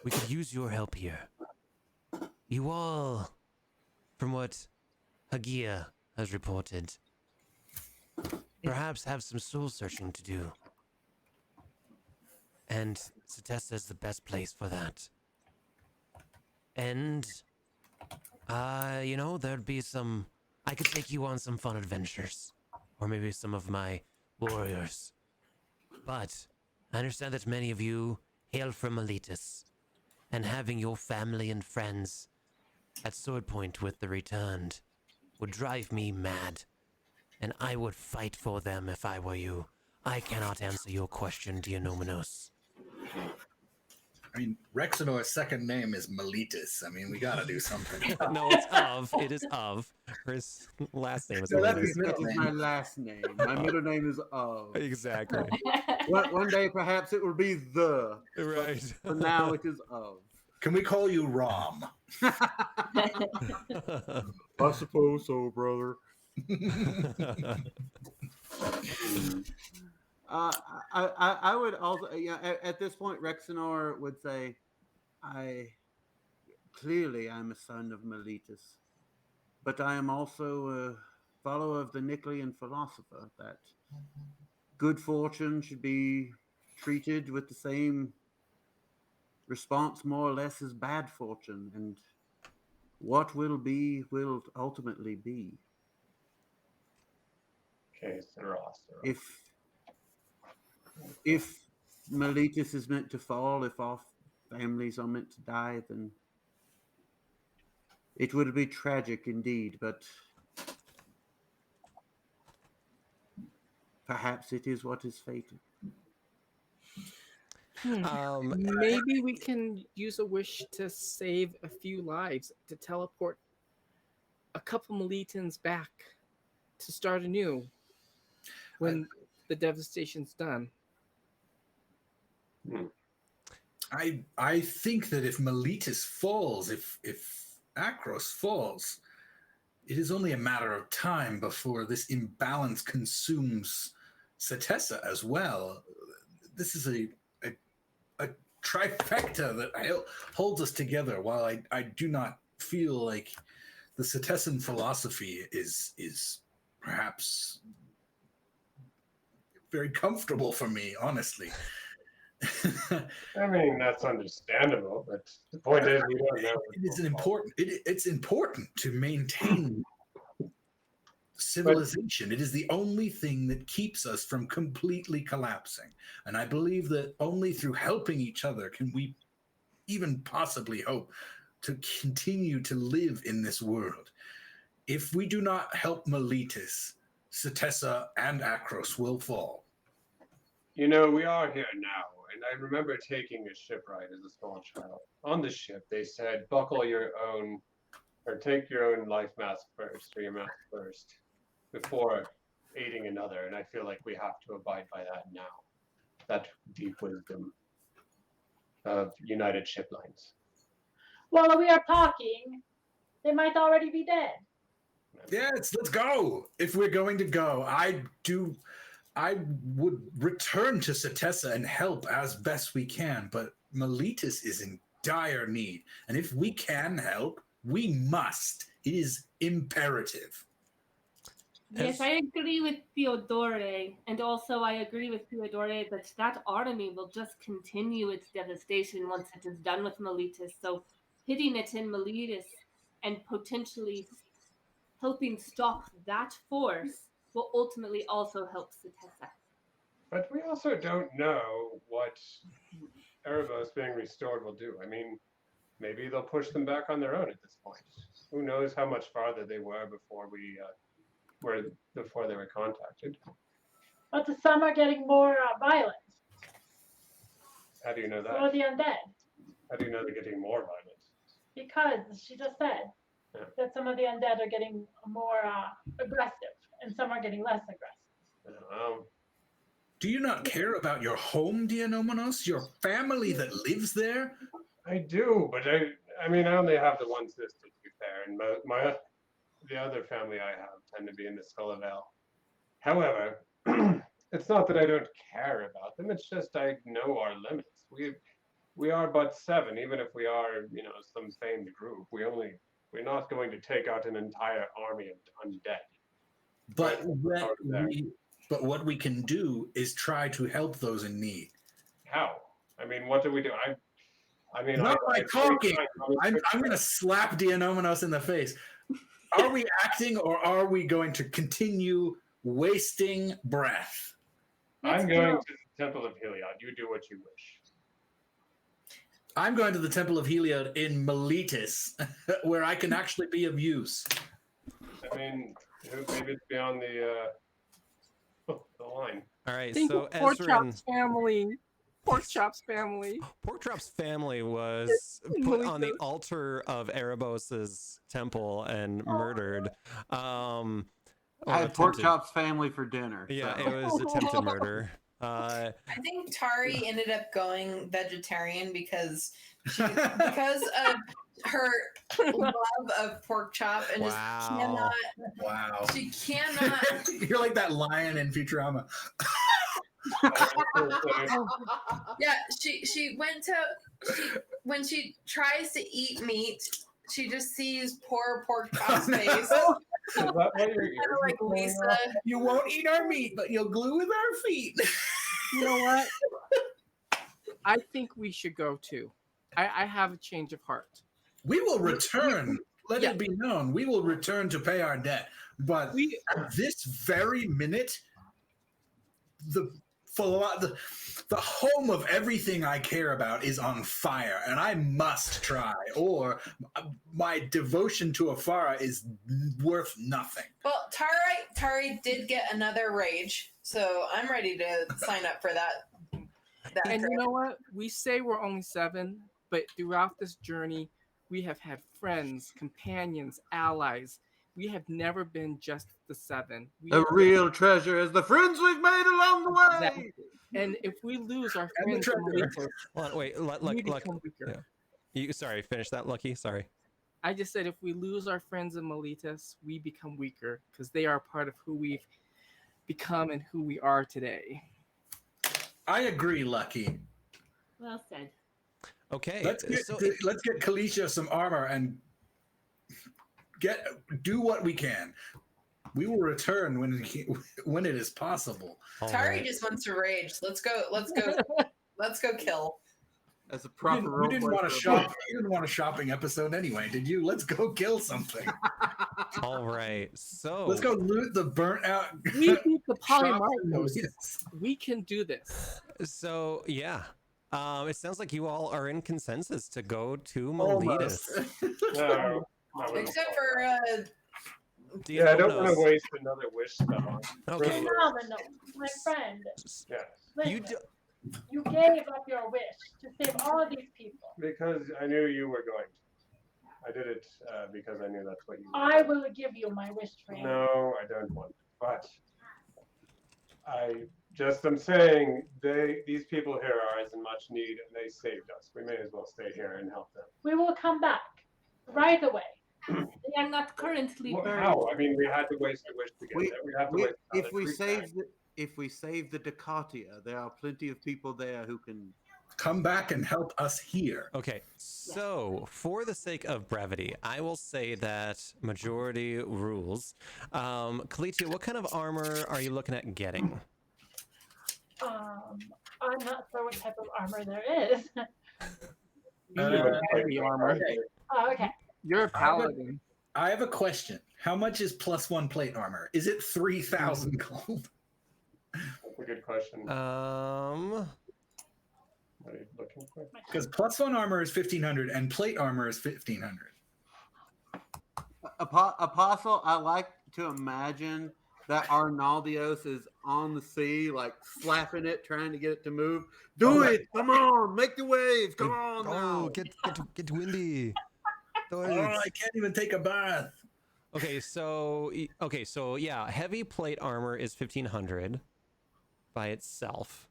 we could use your help here. You all, from what Hagia has reported, perhaps have some soul searching to do. And Setessa is the best place for that. And, you know, there'd be some... I could take you on some fun adventures. Or maybe some of my warriors. But I understand that many of you hail from Miletus. And having your family and friends at sword point with the returned would drive me mad. And I would fight for them if I were you. I cannot answer your question, dear Nomenos. I mean, Rexenor's second name is Miletus. I mean, we gotta do something. No, it's of. It is of. Her last name is No, that's Miletus. his middle That is name. my last name. My middle name is Of. Exactly. One day, perhaps it will be The. Right. For now, it is Of. Can we call you Rom? I suppose so, brother. I would also, at this point, Rexenor would say, I'm a son of Miletus, but I am also a follower of the Nicolaean philosopher that good fortune should be treated with the same response, more or less, as bad fortune, and what will be will ultimately be. Okay, Theros. If Meletus is meant to fall, if all families are meant to die, then it would be tragic indeed, but perhaps it is what is fated. Maybe we can use a wish to save a few lives, to teleport a couple Militans back to start anew when the devastation's done. I think that if Meletus falls, if Akros falls, it is only a matter of time before this imbalance consumes Setessa as well. This is a trifecta that holds us together. While I do not feel like the Setessan philosophy is perhaps very comfortable for me, honestly. I mean, that's understandable, but the point is, we don't know. It's important to maintain civilization. It is the only thing that keeps us from completely collapsing. And I believe that only through helping each other can we even possibly hope to continue to live in this world. If we do not help Meletus, Setessa and Akros will fall. You know, we are here now, and I remember taking a shipwright as a small child. On the ship, they said, buckle your own, or take your own life mask first, or your mask first, before aiding another. And I feel like we have to abide by that now. That deep wisdom of United Ship Lines. While we are talking, they might already be dead. Yes, let's go. If we're going to go, I would return to Setessa and help as best we can, but Meletus is in dire need. And if we can help, we must. It is imperative. Yes, I agree with Theodore, and also I agree with Theodore that army will just continue its devastation once it is done with Meletus. So hitting it in Meletus and potentially helping stop that force will ultimately also help Setessa. But we also don't know what Erebos being restored will do. I mean, maybe they'll push them back on their own at this point. Who knows how much farther they were before they were contacted. But some are getting more violent. How do you know that? So are the undead. How do you know they're getting more violent? Because she just said that some of the undead are getting more aggressive, and some are getting less aggressive. Do you not care about your home, Dianomenos? Your family that lives there? I do, but I mean, I only have the one sister, to be fair, and the other family I have tend to be in the Skull Vale. However, it's not that I don't care about them. It's just I know our limits. We are but 7, even if we are, some famed group. We're not going to take out an entire army of undead. But what we can do is try to help those in need. How? I mean, what do we do? Not by talking. I'm going to slap Dianomenos in the face. Are we acting, or are we going to continue wasting breath? I'm going to the Temple of Heliod. You do what you wish. I'm going to the Temple of Heliod in Meletus, where I can actually be of use. I mean, maybe it's beyond the line. All right, Think so of Pork Ezra Chop's family. Pork Chop's family. Pork Chop's family was put on the altar of Erebos's temple and murdered. I had Pork Chop's family for dinner. Yeah, so. it was attempted murder. I think Tari ended up going vegetarian because of her love of pork chop and just cannot. Wow. She cannot. You're like that lion in Futurama. Yeah, she went to when she tries to eat meat, she just sees poor pork chop's face. Is that why your ears Like Lisa. You won't eat our meat, but you'll glue with our feet. You know what? I think we should go too. I have a change of heart. We will return. Let it be known. We will return to pay our debt. But at this very minute, the the home of everything I care about is on fire, and I must try, or my devotion to Afara is worth nothing. Well, Tari did get another rage, so I'm ready to sign up for that. And you know what? We say we're only 7, but throughout this journey, we have had friends, companions, allies. We have never been just the 7. The real treasure is the friends we've made along the way. Exactly. And if we lose our And the friends, treasure. Hold on, wait, we become weaker. yeah. Sorry, finish that, Lucky. Sorry. I just said if we lose our friends in Miletus, we become weaker because they are part of who we've become and who we are today. I agree, Lucky. Well said. Okay. Let's get Kalisha some armor and do what we can. We will return when it is possible. Tari just wants to rage. Let's go. Let's go kill. That's a proper. You didn't want a shop. You didn't want a shopping episode anyway, did you? Let's go kill something. All right. So let's go loot the burnt out. We beat the Polymarchos. We can do this. So yeah. It sounds like you all are in consensus to go to Miletus. No, except for I don't want to waste another wish spell. Okay. No, my friend. Yeah. Listen, you gave up your wish to save all of these people. Because I knew you were going to. I did it because I knew that's what you were I will give you my wish tree. No, I don't want to. But I'm saying these people here are as in much need and they saved us. We may as well stay here and help them. We will come back right away. They are not currently burned. How? I mean, we had to waste a wish to get there. We have to waste if we save the Decatia, there are plenty of people there who can come back and help us here. Okay, so for the sake of brevity, I will say that majority rules. Kalitia, what kind of armor are you looking at getting? I'm not sure what type of armor there is. Heavy armor. Oh, okay. You're a paladin. I have a question. How much is +1 plate armor? Is it 3,000 gold? That's a good question. What are you looking for? Because +1 armor is 1,500 and plate armor is 1,500. Apostle, I like to imagine that Arnaldios is on the sea, like slapping it, trying to get it to move. Do it! Come on, make the waves! Come on now! Get windy. Oh, I can't even take a bath. Okay, so yeah, heavy plate armor is 1,500 by itself.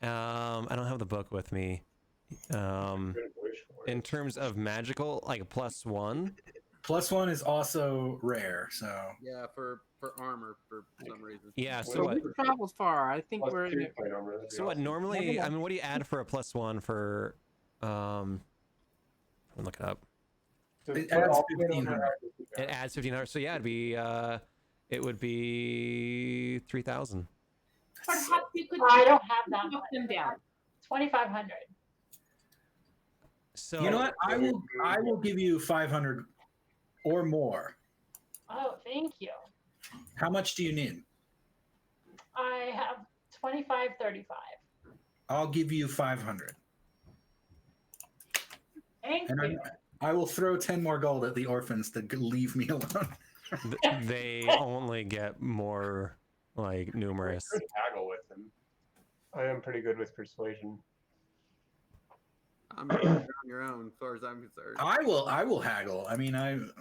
I don't have the book with me. In terms of magical, like +1. +1 is also rare, so yeah, for armor for some reason. Yeah, so what? We traveled far. I think we're in. So what? Normally, I mean, what do you add for a +1 for? Let me look it up. It adds 1,500. It adds 1,500. So yeah, it would be 3,000. Perhaps you could. I don't have that knock much. them down. 2,500. So you know what? I will give you 500 or more. Oh, thank you. How much do you need? I have 2535. I'll give you 500. Thank And you. I will throw 10 more gold at the orphans to leave me alone. They only get more like numerous. Could haggle with them. I am pretty good with persuasion. I'm on your own, as far as I'm concerned. I will haggle. I mean, I'm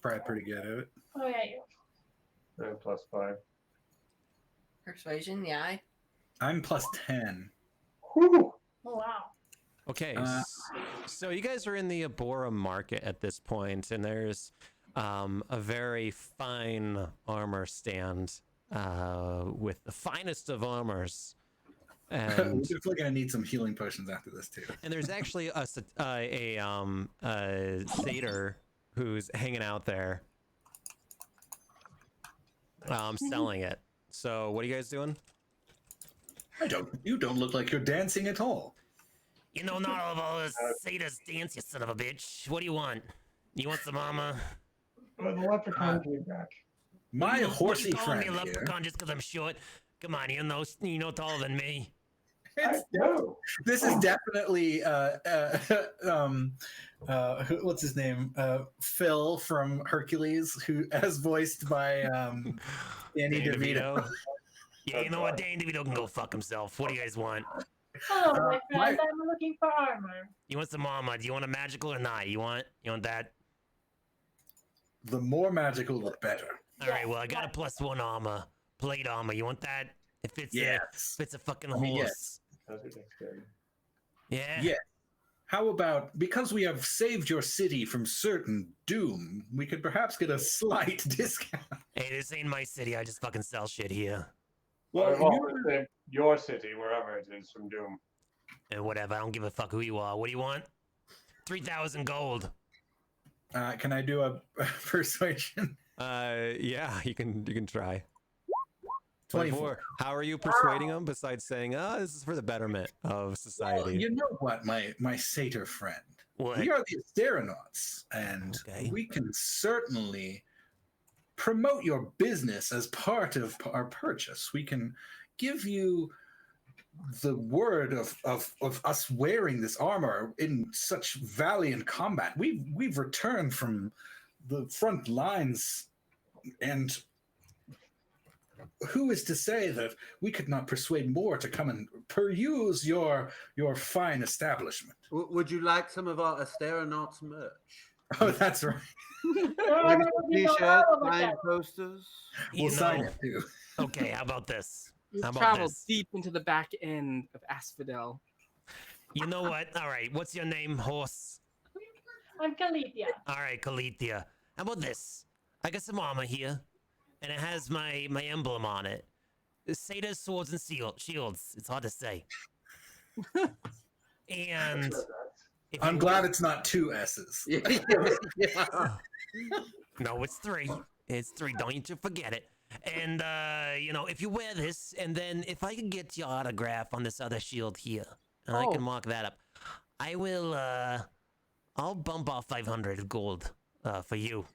probably pretty good at it. Oh, yeah, you. I'm +5. persuasion. Yeah. I'm +10. Whew. Oh, wow. Okay, so you guys are in the Abora market at this point, and there's a very fine armor stand with the finest of armors. And We're definitely gonna need some healing potions after this too. And there's actually a satyr who's hanging out there, selling it. So what are you guys doing? You don't look like you're dancing at all. You know, not all of us satyrs dance, you son of a bitch. What do you want? You want some armor? Oh, the leprechaun came back. My horsey you call friend me a here. leprechaun just because I'm short? Come on, you know taller than me. No. This is definitely what's his name? Phil from Hercules, who as voiced by Danny DeVito. Yeah, you know what? Danny DeVito can go fuck himself. What do you guys want? Hello, my friend. I'm looking for armor. You want some armor? Do you want a magical or not? You want that? The more magical, the better. All right. Well, I got a +1 armor, plate armor. You want that? If it's a fucking horse. Yes. Yeah. Yeah. How about, because we have saved your city from certain doom, we could perhaps get a slight discount. Hey, this ain't my city. I just fucking sell shit here. Well, your city, wherever it is, from Doom. And whatever. I don't give a fuck who you are. What do you want? 3,000 gold. Can I do a persuasion? Yeah, you can try. 24. How are you persuading them besides saying, this is for the betterment of society? Well, you know what, my satyr friend? What? We are the Asteronauts, and we can certainly promote your business as part of our purchase. We can give you the word of us wearing this armor in such valiant combat. We've returned from the front lines, and who is to say that we could not persuade more to come and peruse your fine establishment? Would you like some of our Asteronauts merch? Oh, that's right. Maybe some t-shirts, signed posters. We'll sign it too. Okay, how about this? You've traveled deep into the back end of Asphodel. You know what? All right, what's your name, horse? I'm Calithia. All right, Calithia. How about this? I got some armor here, and it has my emblem on it. Sata's swords and shields. It's hard to say. And I'm glad it's not 2 S's. No, it's 3. It's 3. Don't you forget it. And if you wear this, and then if I can get your autograph on this other shield here, and I can mark that up, I will. I'll bump off 500 gold for you.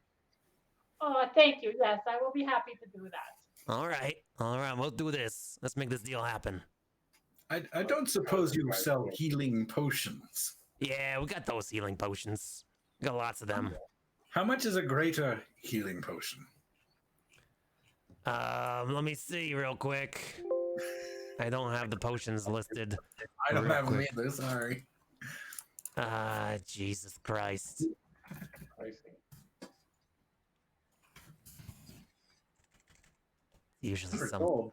Oh, thank you. Yes, I will be happy to do that. All right, we'll do this. Let's make this deal happen. I don't suppose you sell healing potions. Yeah, we got those healing potions. We got lots of them. How much is a greater healing potion? Let me see real quick. I don't have the potions listed. I don't have them either, sorry. Jesus Christ. Usually some.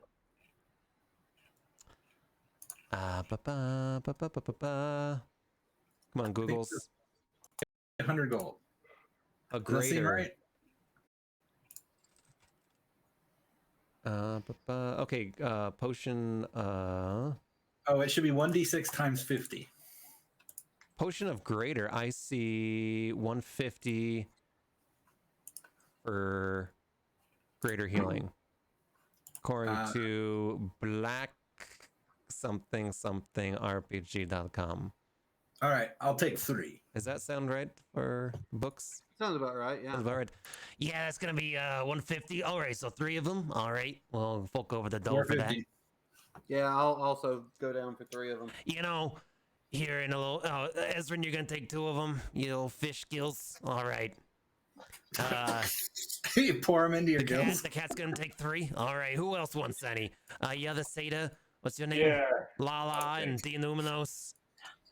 Come on, Googles. 100 gold. A Does that seem greater. right? Okay, potion. Oh, it should be 1d6 times 50. Potion of greater. I see 150 for greater healing. According to black something RPG.com. All right, I'll take 3. Does that sound right for books? Sounds about right, yeah. Sounds about right. Yeah, that's gonna be 150. All right, so 3 of them. All right, we'll fork over the dough for that. Yeah, I'll also go down for 3 of them. You know, here in a little, Ezrin, you're gonna take 2 of them. You little fish gills. All right. You pour them into your gills. The cat's gonna take 3. All right. Who else wants any? You the Sata. What's your name? Yeah. Lala and Dianumenos.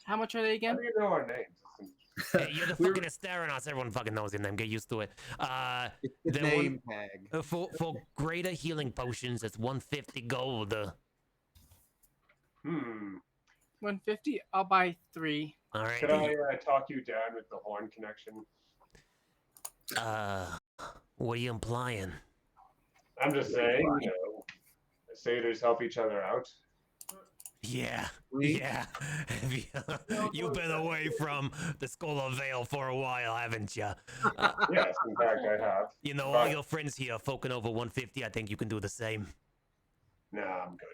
How much are they again? How do you know our names? Hey, you're the fucking Asteronauts. Everyone fucking knows your name. Get used to it. The name tag. For greater healing potions, it's 150 gold. 150. I'll buy 3. All right. Could I talk you down with the horn connection? What are you implying? I'm just saying, satyrs help each other out. Yeah. Yeah. You've been away from the Skull of Vale for a while, haven't you? Yes, in fact, I have. You know, all your friends here forking over 150. I think you can do the same. Nah, I'm good.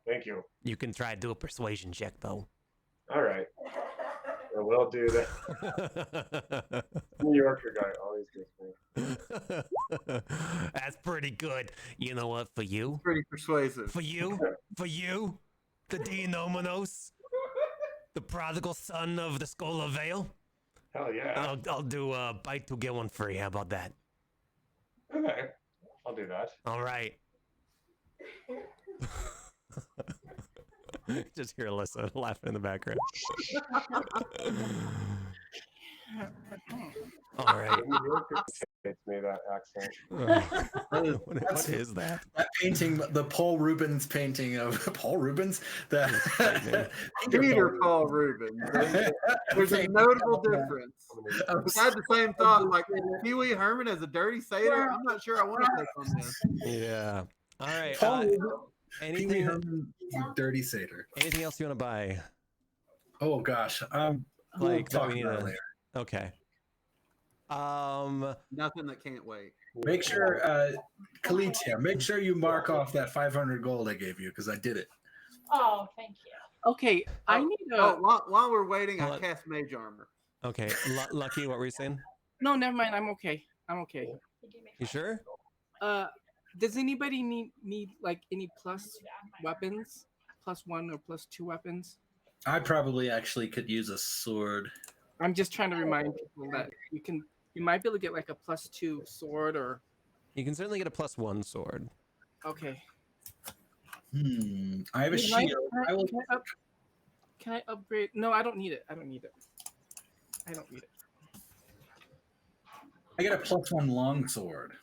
Thank you. You can try to do a persuasion check, though. All right. So will do that. New Yorker guy always gets me. That's pretty good. You know what? For you, Pretty persuasive. for you, the Deonomenos, the prodigal son of the Skull of Vale. Hell yeah. I'll do a bite to get one free. How about that? Okay, I'll do that. All right. Just hear Alyssa laughing in the background. All right. New Yorker takes me that accent. What is that? That painting, the Paul Rubens painting of Paul Rubens, the Peter Paul Rubens. There's a notable difference. I had the same thought, like Pee Wee Herman as a dirty satyr. I'm not sure I want to take on this. Yeah. All right. Paul Rubens, Pee Wee Anything? Herman, dirty satyr. Anything else you want to buy? Oh gosh, we'll Like that talk we need about it to. later. Okay. Nothing that can't wait. Make sure, Khalid here, make sure you mark off that 500 gold I gave you because I did it. Oh, thank you. Okay, I need a. Oh, while we're waiting, I Hold on. cast Mage Armor. Okay. Lucky, what were you saying? No, never mind. I'm okay. I'm okay. You sure? Does anybody need like any plus weapons, +1 or +2 weapons? I probably actually could use a sword. I'm just trying to remind people that you might be able to get like a +2 sword or. You can certainly get a +1 sword. Okay. I have a shield. Can I upgrade? No, I don't need it. I don't need it. I get a +1 long sword.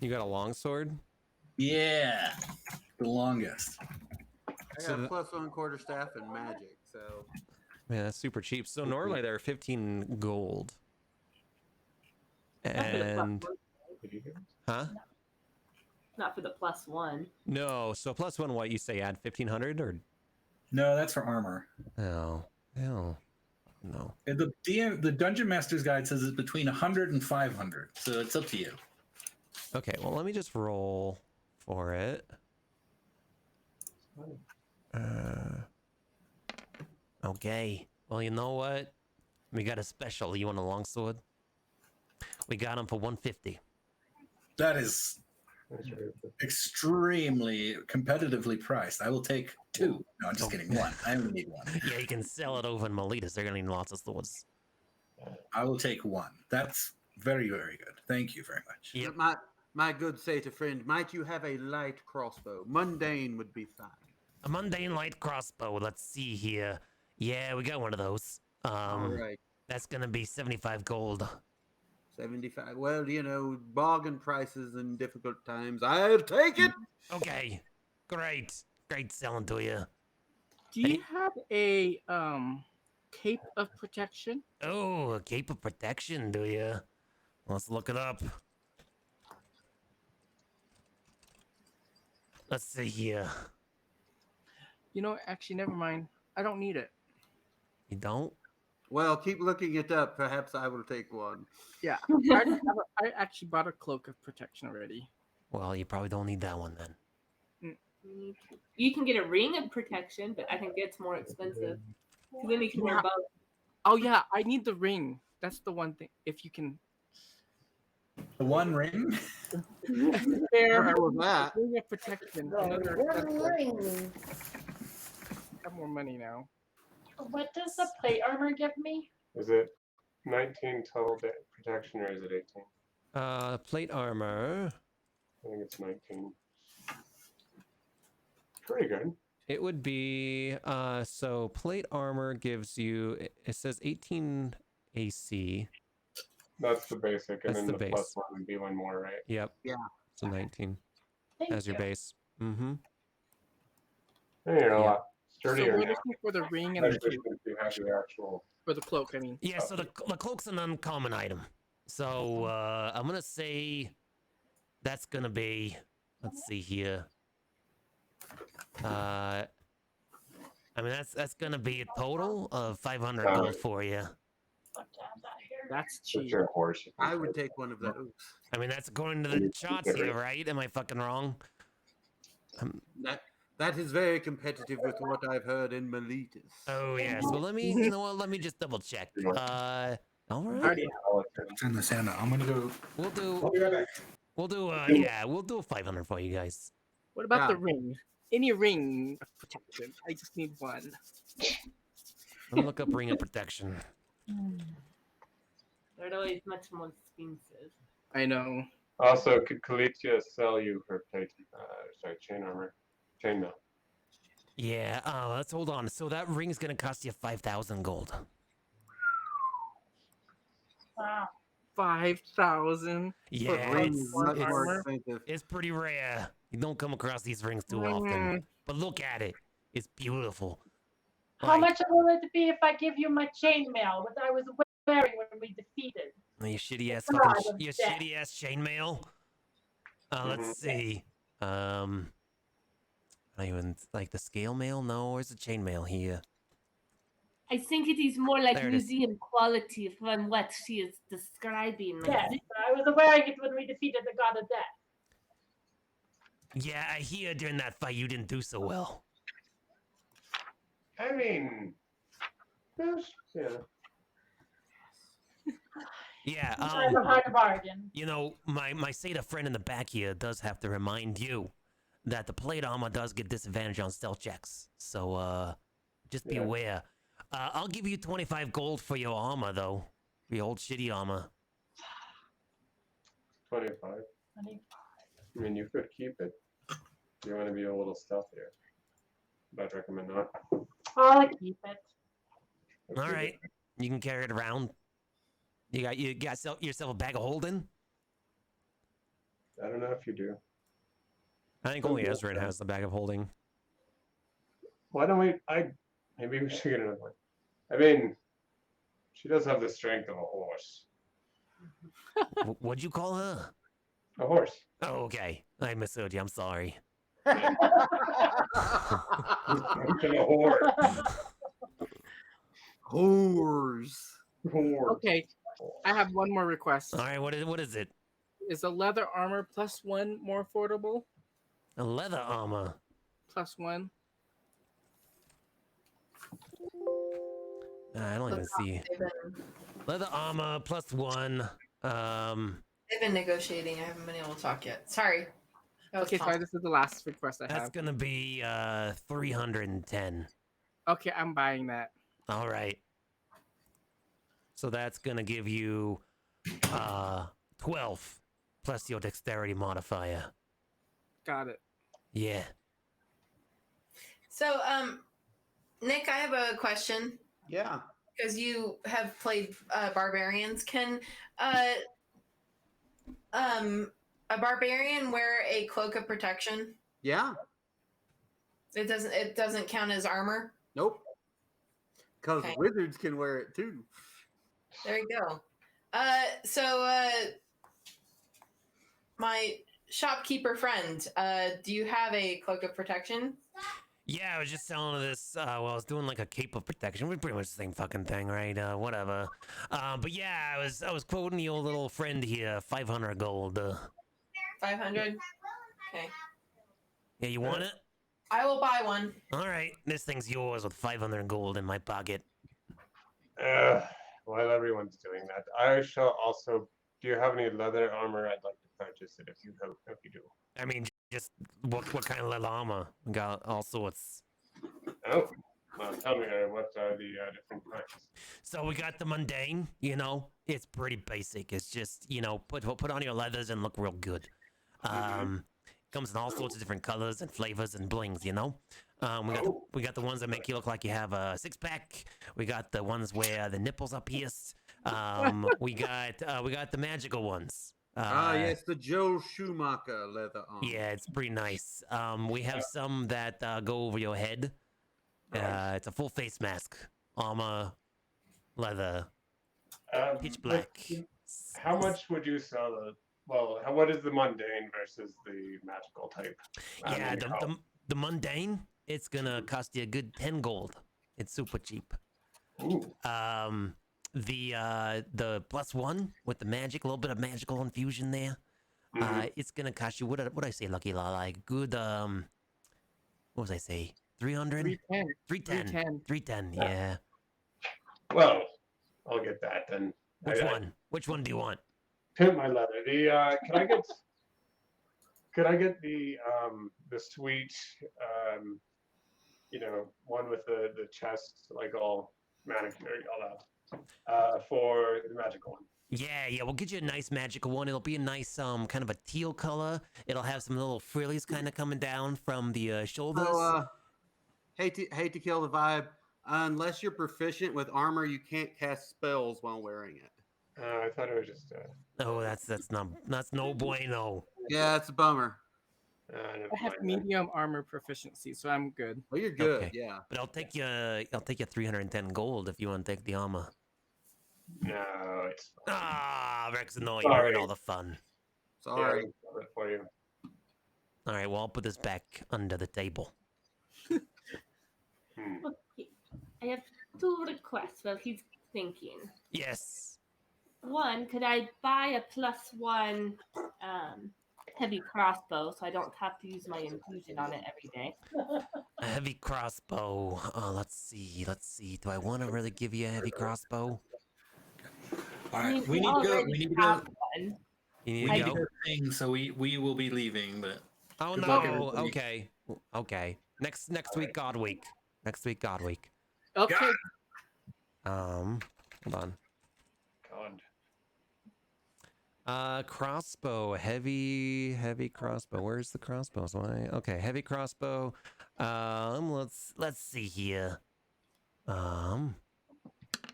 You got a long sword? Yeah, the longest. I got a +1 quarterstaff and magic, so. Man, that's super cheap. So normally they're 15 gold. And huh? Not for the +1. No, so +1 what you say add 1500 or No, that's for armor. no. No. And the Dungeon Master's Guide says it's between 100 and 500, so it's up to you. Okay, well let me just roll for it. Okay. Well, you know what? We got a special. You want a longsword? We got them for 150. That is extremely competitively priced. I will take 2. No, I'm just kidding. 1. I only need 1. Yeah, you can sell it over in Miletus. They're gonna need lots of swords. I will take 1. That's very, very good. Thank you very much. Yep. My good satyr friend, might you have a light crossbow? Mundane would be fine. A mundane light crossbow. Let's see here. Yeah, we got one of those. All right. That's gonna be 75 gold. 75. Well, bargain prices in difficult times. I'll take it. Okay. Great selling to you. Do you have a cape of protection? Oh, a cape of protection, do you? Let's look it up. Let's see here. Actually, never mind. I don't need it. You don't? Well, keep looking it up. Perhaps I will take one. Yeah, I actually bought a cloak of protection already. Well, you probably don't need that one then. You can get a ring of protection, but I think it's more expensive. Then you can wear both. Oh yeah, I need the ring. That's the one thing. If you can. The one ring? Fair with that. Ring of protection. Have more money now. What does the plate armor give me? Is it 19 total protection or is it 18? Plate armor. I think it's 19. Pretty good. It would be so plate armor gives you it says 18 AC. That's the basic, and That's then the the base. +1 would be one more, right? Yep. Yeah. So 19 Thank as your you. base. Mm-hmm. And you're a Yeah. lot So sturdier we're now. looking for the ring and the Especially cape. since you have the actual. For the cloak, I mean. Yeah, so the cloak's an uncommon item. So I'm gonna say that's gonna be. Let's see here. I mean that's gonna be a total of 500 gold for you. That's It's cheap. your horse. I would take one of those. I mean that's according to the charts here, right? Am I fucking wrong? That That is very competitive with what I've heard in Miletus. Oh yes. Well, let me. You know what? Let me just double check. All right. Already. Turn this down. I'm gonna go. We'll do. I'll be right back. We'll do. Yeah, we'll do a 500 for you guys. What about Yeah. the ring? Any ring of protection? I just need one. Let me look up ring of protection. They're always much more expensive. I know. Also, could Kalitia sell you her chain armor, chainmail? Yeah. Let's hold on. So that ring's gonna cost you 5,000 gold. Wow. 5,000. Yeah, Rings it's, much more armor? expensive. it's pretty rare. You don't come across these rings too often. But look at it. It's beautiful. How Like, much will it be if I give you my chainmail, what I was wearing when we defeated? your shitty ass God, fucking I'm your dead. shitty ass chainmail. Let's see. I don't even like the scale mail. No, where's the chainmail here? I think it is more like There it is. museum quality from what she is describing. Like, Yes, I was wearing it when we defeated the god of death. Yeah, I hear during that fight you didn't do so well. I mean, yeah. Yeah. Sometimes I'm hard to bargain. You know, my Seta friend in the back here does have to remind you that the plate armor does get disadvantage on stealth checks. So just be aware. I'll give you 25 gold for your armor though. Your old shitty armor. 25. I mean, you could keep it. If you want to be a little stealthier. But I'd recommend not. I'll keep it. All right. You can carry it around. You got yourself a bag of holding? I don't know if you do. I think only Ezra has the bag of holding. Why don't we? Maybe we should get another one. I mean, she does have the strength of a horse. What'd you call her? A horse. Oh, okay. I misheard you. I'm sorry. A whore. Whores. Whore. Okay, I have one more request. All right, what is it? Is a leather armor +1 more affordable? A leather armor. +1. I don't even see. Leather armor +1. They've been negotiating. I haven't been able to talk yet. Sorry. Okay, sorry, this is the last request I That's have. gonna be 310. Okay, I'm buying that. All right. So that's gonna give you 12 plus your dexterity modifier. Got it. Yeah. So, Nick, I have a question. Yeah. Because you have played barbarians. Can a barbarian wear a cloak of protection? Yeah. It doesn't count as armor? Nope. Because Okay. wizards can wear it too. There you go. My shopkeeper friend, do you have a cloak of protection? Yeah, I was just telling her this while I was doing like a cape of protection. We're pretty much the same fucking thing, right? Whatever. But yeah, I was quoting your little friend here, 500 gold. 500? Okay. Yeah, you want it? I will buy one. All right, this thing's yours with 500 gold in my pocket. While everyone's doing that, I shall also. Do you have any leather armor? I'd like to purchase it if you do. I mean, just what kind of leather armor? We got all sorts. Oh, tell me what are the different kinds? So we got the mundane. You know, it's pretty basic. It's just put on your leathers and look real good. Comes in all sorts of different colors and flavors and blings. We got the ones that make you look like you have a six-pack. We got the ones where the nipples are pierced. We got the magical ones. Yes, the Joe Schumacher leather armor. Yeah, it's pretty nice. We have some that go over your head. It's a full face mask, armor, leather, pitch black. How much would you sell the? Well, what is the mundane versus the magical type? Yeah, the mundane, it's gonna cost you a good 10 gold. It's super cheap. Ooh. The +1 with the magic, a little bit of magical infusion there. It's gonna cost you what I say, Lucky La, like good What was I say? 300? 310. 310. 310, yeah. Well, I'll get that then. Which one? Which one do you want? Pimp my leather. The could I get the sweet one with the chest like all manicured, all that for the magical one. Yeah, we'll get you a nice magical one. It'll be a nice kind of a teal color. It'll have some little frillies kind of coming down from the shoulders. So, hate to kill the vibe. Unless you're proficient with armor, you can't cast spells while wearing it. I thought it was just. Oh, that's no bueno. Yeah, it's a bummer. I have medium armor proficiency, so I'm good. Well, you're good. Okay. Yeah. But I'll take you 310 gold if you want to take the armor. No, it's fine. Rex, no, you ruined all the fun. Sorry. Yeah, I'll do it for you. All right, well, I'll put this back under the table. Okay. I have 2 requests while he's thinking. Yes. One, could I buy a +1 heavy crossbow so I don't have to use my infusion on it every day? A heavy crossbow. Let's see. Do I want to really give you a heavy crossbow? All right, we need to go. We need to go. One. You We need need to to go? go sing, so we will be leaving. But Oh Good luck, no. everybody. Okay. Next week, God week. Next week, God week. Okay. Hold on. Crossbow, heavy crossbow. Where's the crossbow? Okay, heavy crossbow. Let's see here. All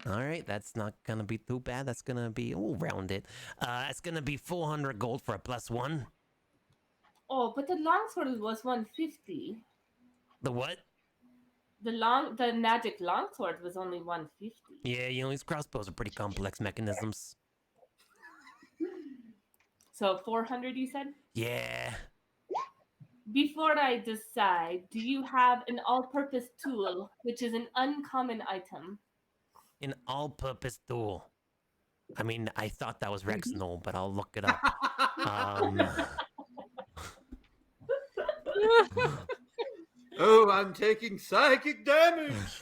right, that's not gonna be too bad. That's gonna be round it. That's gonna be 400 gold for a +1. Oh, but the longsword was 150. The what? The magic longsword was only 150. Yeah, these crossbows are pretty complex mechanisms. So 400, you said? Yeah. Before I decide, do you have an all-purpose tool, which is an uncommon item? An all-purpose tool. I mean, I thought that was Rexnol, but I'll look it up. Oh, I'm taking psychic damage.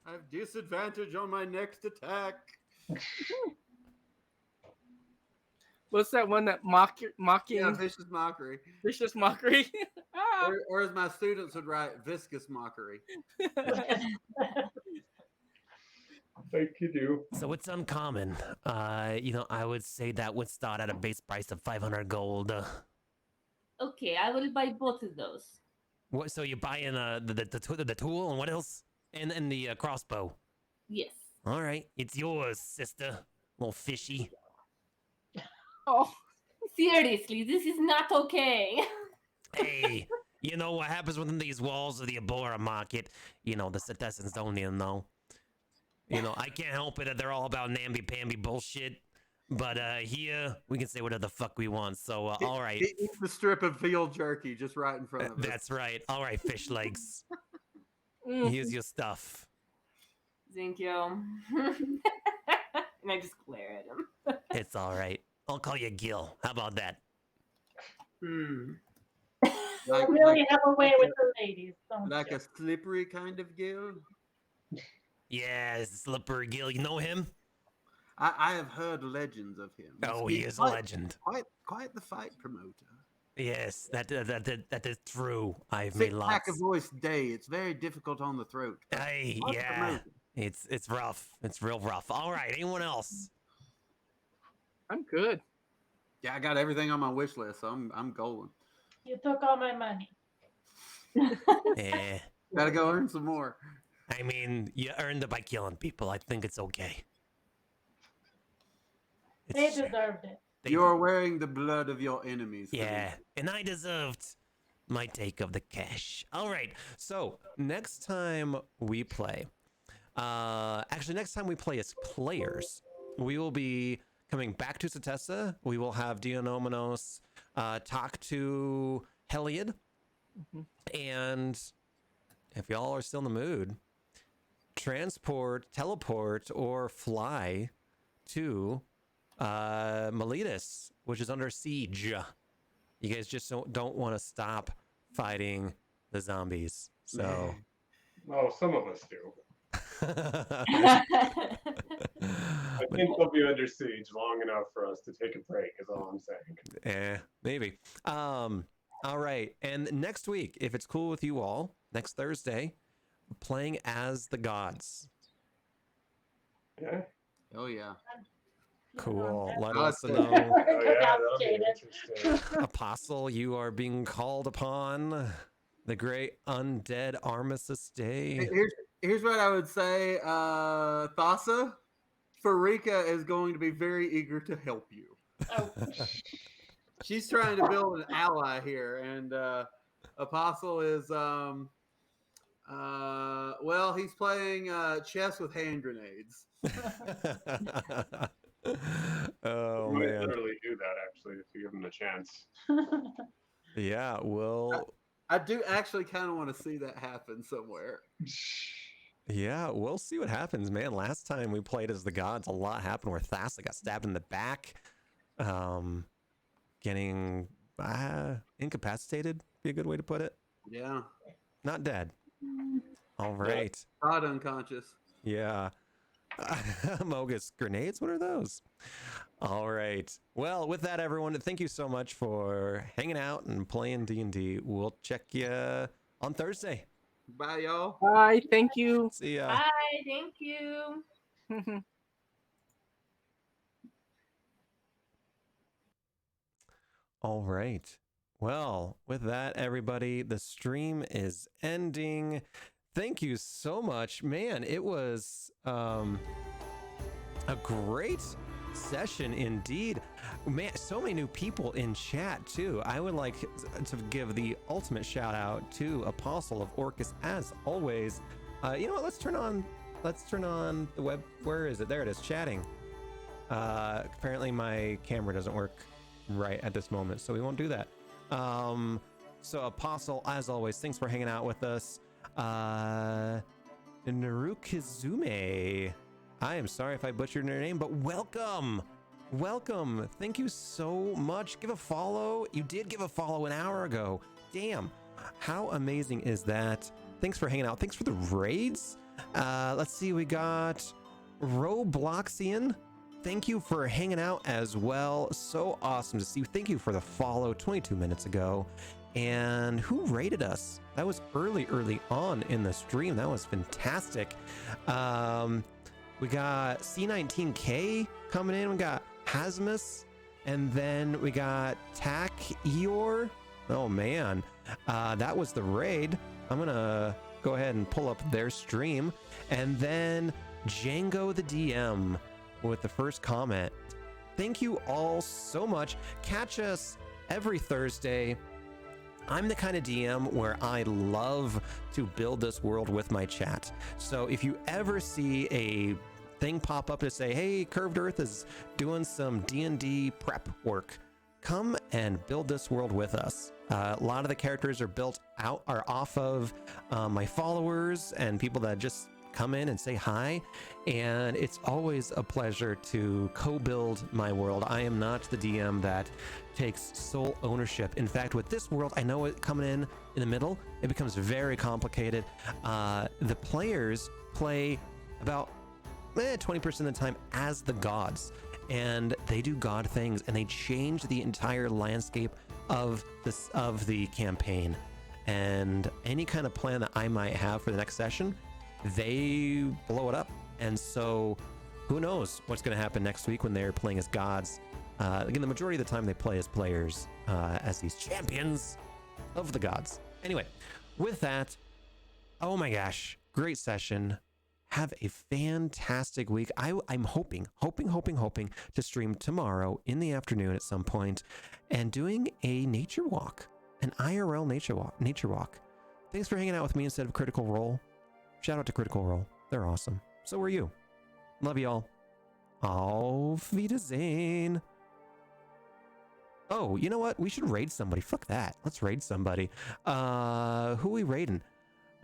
I have disadvantage on my next attack. What's that one that mocking? Yeah, vicious mockery. Vicious mockery. Or as my students would write, viscous mockery. Thank you. So it's uncommon. I would say that would start at a base price of 500 gold. Okay, I will buy both of those. What? So you're buying the tool and what else? And the crossbow. Yes. All right, it's yours, sister. Little fishy. Oh, seriously, this is not okay. Hey, you know what happens within these walls of the Abora market? The Setessans don't even know. I can't help it that they're all about namby-pamby bullshit. But here, we can say whatever the fuck we want. So, all right. Eat the strip of veal jerky just right in front of us. That's right. All right, fish legs. Here's your stuff. Thank you. And I just glare at him. It's all right. I'll call you Gil. How about that? Hmm. You really have a way with the ladies, don't Like you? a slippery kind of gill? Yeah, Slippery Gil. You know him? I have heard legends of him. Oh, he is a quite- legend. Quite the fight promoter. Yes, that is true. I've Thick made pack lots. of voice day. It's very difficult on the throat. but Hey, quite yeah. promoted. It's rough. It's real rough. All right, anyone else? I'm good. Yeah, I got everything on my wish list, so I'm golden. You took all my money. Yeah. Gotta go earn some more. I mean, you earned it by killing people. I think it's okay. They deserved it. You're wearing the blood of your enemies. Yeah, and I deserved my take of the cash. All right, so next time we play, next time we play as players, we will be coming back to Setessa. We will have Dionomenos talk to Heliod, and if y'all are still in the mood, teleport, or fly to Miletus, which is under siege. You guys just don't want to stop fighting the zombies. So, Well, some of us do. but- I think they'll be under siege long enough for us to take a break, is all I'm saying. maybe. All right. And next week, if it's cool with you all, next Thursday, playing as the gods. Yeah. Oh yeah. Cool. Let Oh, us that's know. Oh, yeah, that'll be interesting. Apostle, you are being called upon the great undead armistice day. Here's what I would say, Thassa. Farika is going to be very eager to help you. Oh, She's trying to build an ally here, and Apostle is well, he's playing chess with hand grenades. Oh You might man. literally do that, actually, if you give him a chance. Yeah, we'll I do actually kind of want to see that happen somewhere. we'll see what happens, man. Last time we played as the gods, a lot happened where Thassa got stabbed in the back. Getting incapacitated, be a good way to put it. Yeah. Not dead. All right. Not unconscious. Yeah. Mogus grenades, what are those? All right. Well, with that, everyone, thank you so much for hanging out and playing D&D. We'll check you on Thursday. Bye, y'all. Bye. Thank you. See ya. Bye. Thank you. All right. Well, with that, everybody, the stream is ending. Thank you so much. Man, it was a great session indeed. Man, so many new people in chat too. I would like to give the ultimate shout out to Apostle of Orcus as always. You know what? Let's turn on the web. Where is it? There it is, chatting. Apparently my camera doesn't work right at this moment, so we won't do that. So Apostle, as always, thanks for hanging out with us. Narukizume, I am sorry if I butchered your name, but welcome. Thank you so much. Give a follow. You did give a follow an hour ago. Damn, how amazing is that? Thanks for hanging out. Thanks for the raids. Let's see, we got Robloxian. Thank you for hanging out as well. So awesome to see you. Thank you for the follow 22 minutes ago. And who rated us? That was early on in the stream. That was fantastic. We got C19K coming in. We got Hasmus. And then we got Tac Eeyore. Oh, man. That was the raid. I'm going to go ahead and pull up their stream. And then Django the DM with the first comment. Thank you all so much. Catch us every Thursday. I'm the kind of DM where I love to build this world with my chat. So if you ever see a thing pop up to say, hey, Curved Earth is doing some D&D prep work, come and build this world with us. A lot of the characters are off of my followers and people that just come in and say hi, and it's always a pleasure to co-build my world. I am not the DM that takes sole ownership. In fact, with this world, I know it coming in the middle, it becomes very complicated. The players play about 20% of the time as the gods, and they do god things, and they change the entire landscape of the campaign. And any kind of plan that I might have for the next session, they blow it up. And so who knows what's going to happen next week when they're playing as gods. Again, the majority of the time they play as players, as these champions of the gods. Anyway, with that, oh my gosh, great session. Have a fantastic week. I'm hoping to stream tomorrow in the afternoon at some point and doing a nature walk, an IRL nature walk. Thanks for hanging out with me instead of Critical Role. Shout out to Critical Role. They're awesome. So are you. Love y'all. Auf Wiedersehen. Oh, you know what? We should raid somebody. Fuck that. Let's raid somebody. Who are we raiding?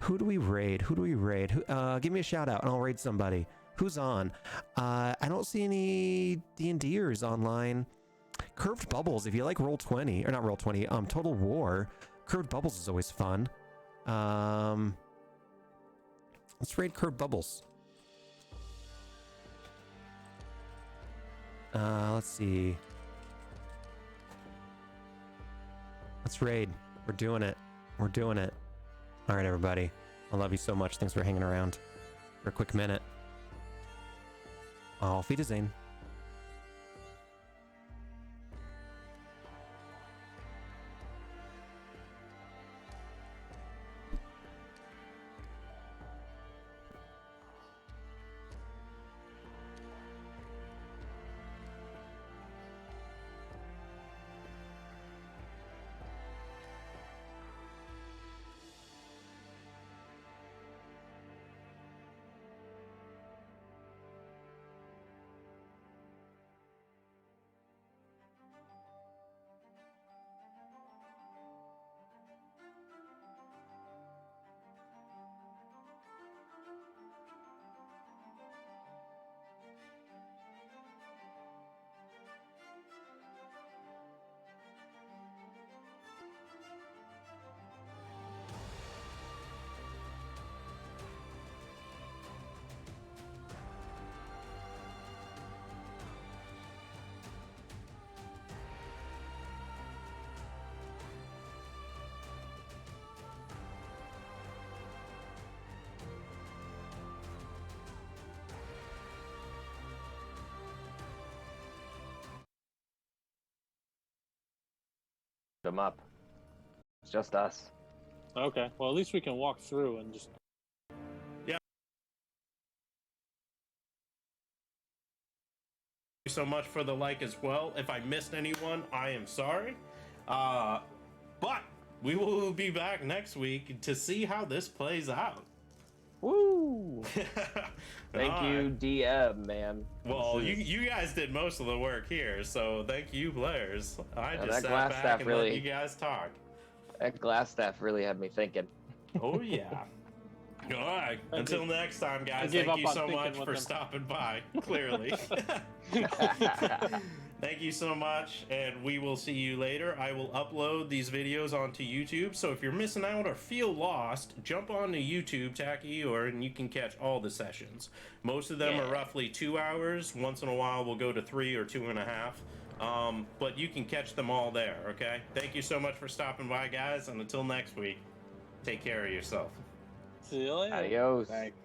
Who do we raid? Give me a shout out and I'll raid somebody. Who's on? I don't see any D&Ders online. Curved Bubbles, if you like Roll20, or not Roll20, Total War, Curved Bubbles is always fun. Let's raid Curved Bubbles. Let's see. Let's raid. We're doing it. We're doing it. All right, everybody. I love you so much. Thanks for hanging around for a quick minute. Auf Wiedersehen. Them up. It's just us. Okay. Well, at least we can walk through and just. Yeah. Thank you so much for the like as well. If I missed anyone, I am sorry. But we will be back next week to see how this plays out. Woo! Thank you, DM, man. Well, you guys did most of the work here, so thank you, players. I just sat glass back staff and really, let you guys talk. That glass staff really had me thinking. Oh, yeah. All right. Until next time, guys, thank you so much for stopping by, clearly. Thank you so much, and we will see you later. I will upload these videos onto YouTube, so if you're missing out or feel lost, jump onto YouTube, and you can catch all the sessions. Most of them are roughly 2 hours. Once in a while, we'll go to 3 or 2.5. But you can catch them all there, okay? Thank you so much for stopping by, guys, and until next week, take care of yourself. See you later. Adios. Thanks.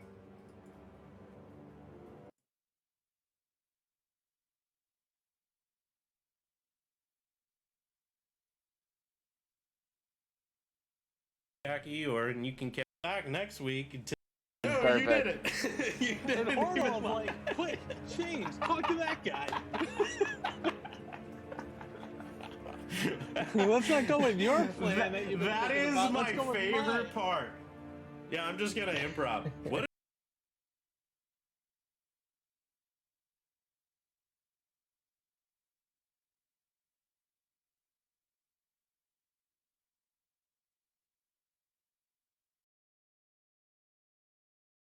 And you can catch back next week. Oh, you did it. You did And it. hold on, like, quit, change, talk to that guy. Let's not go with your plan. That is my favorite part. Yeah, I'm just gonna improv. What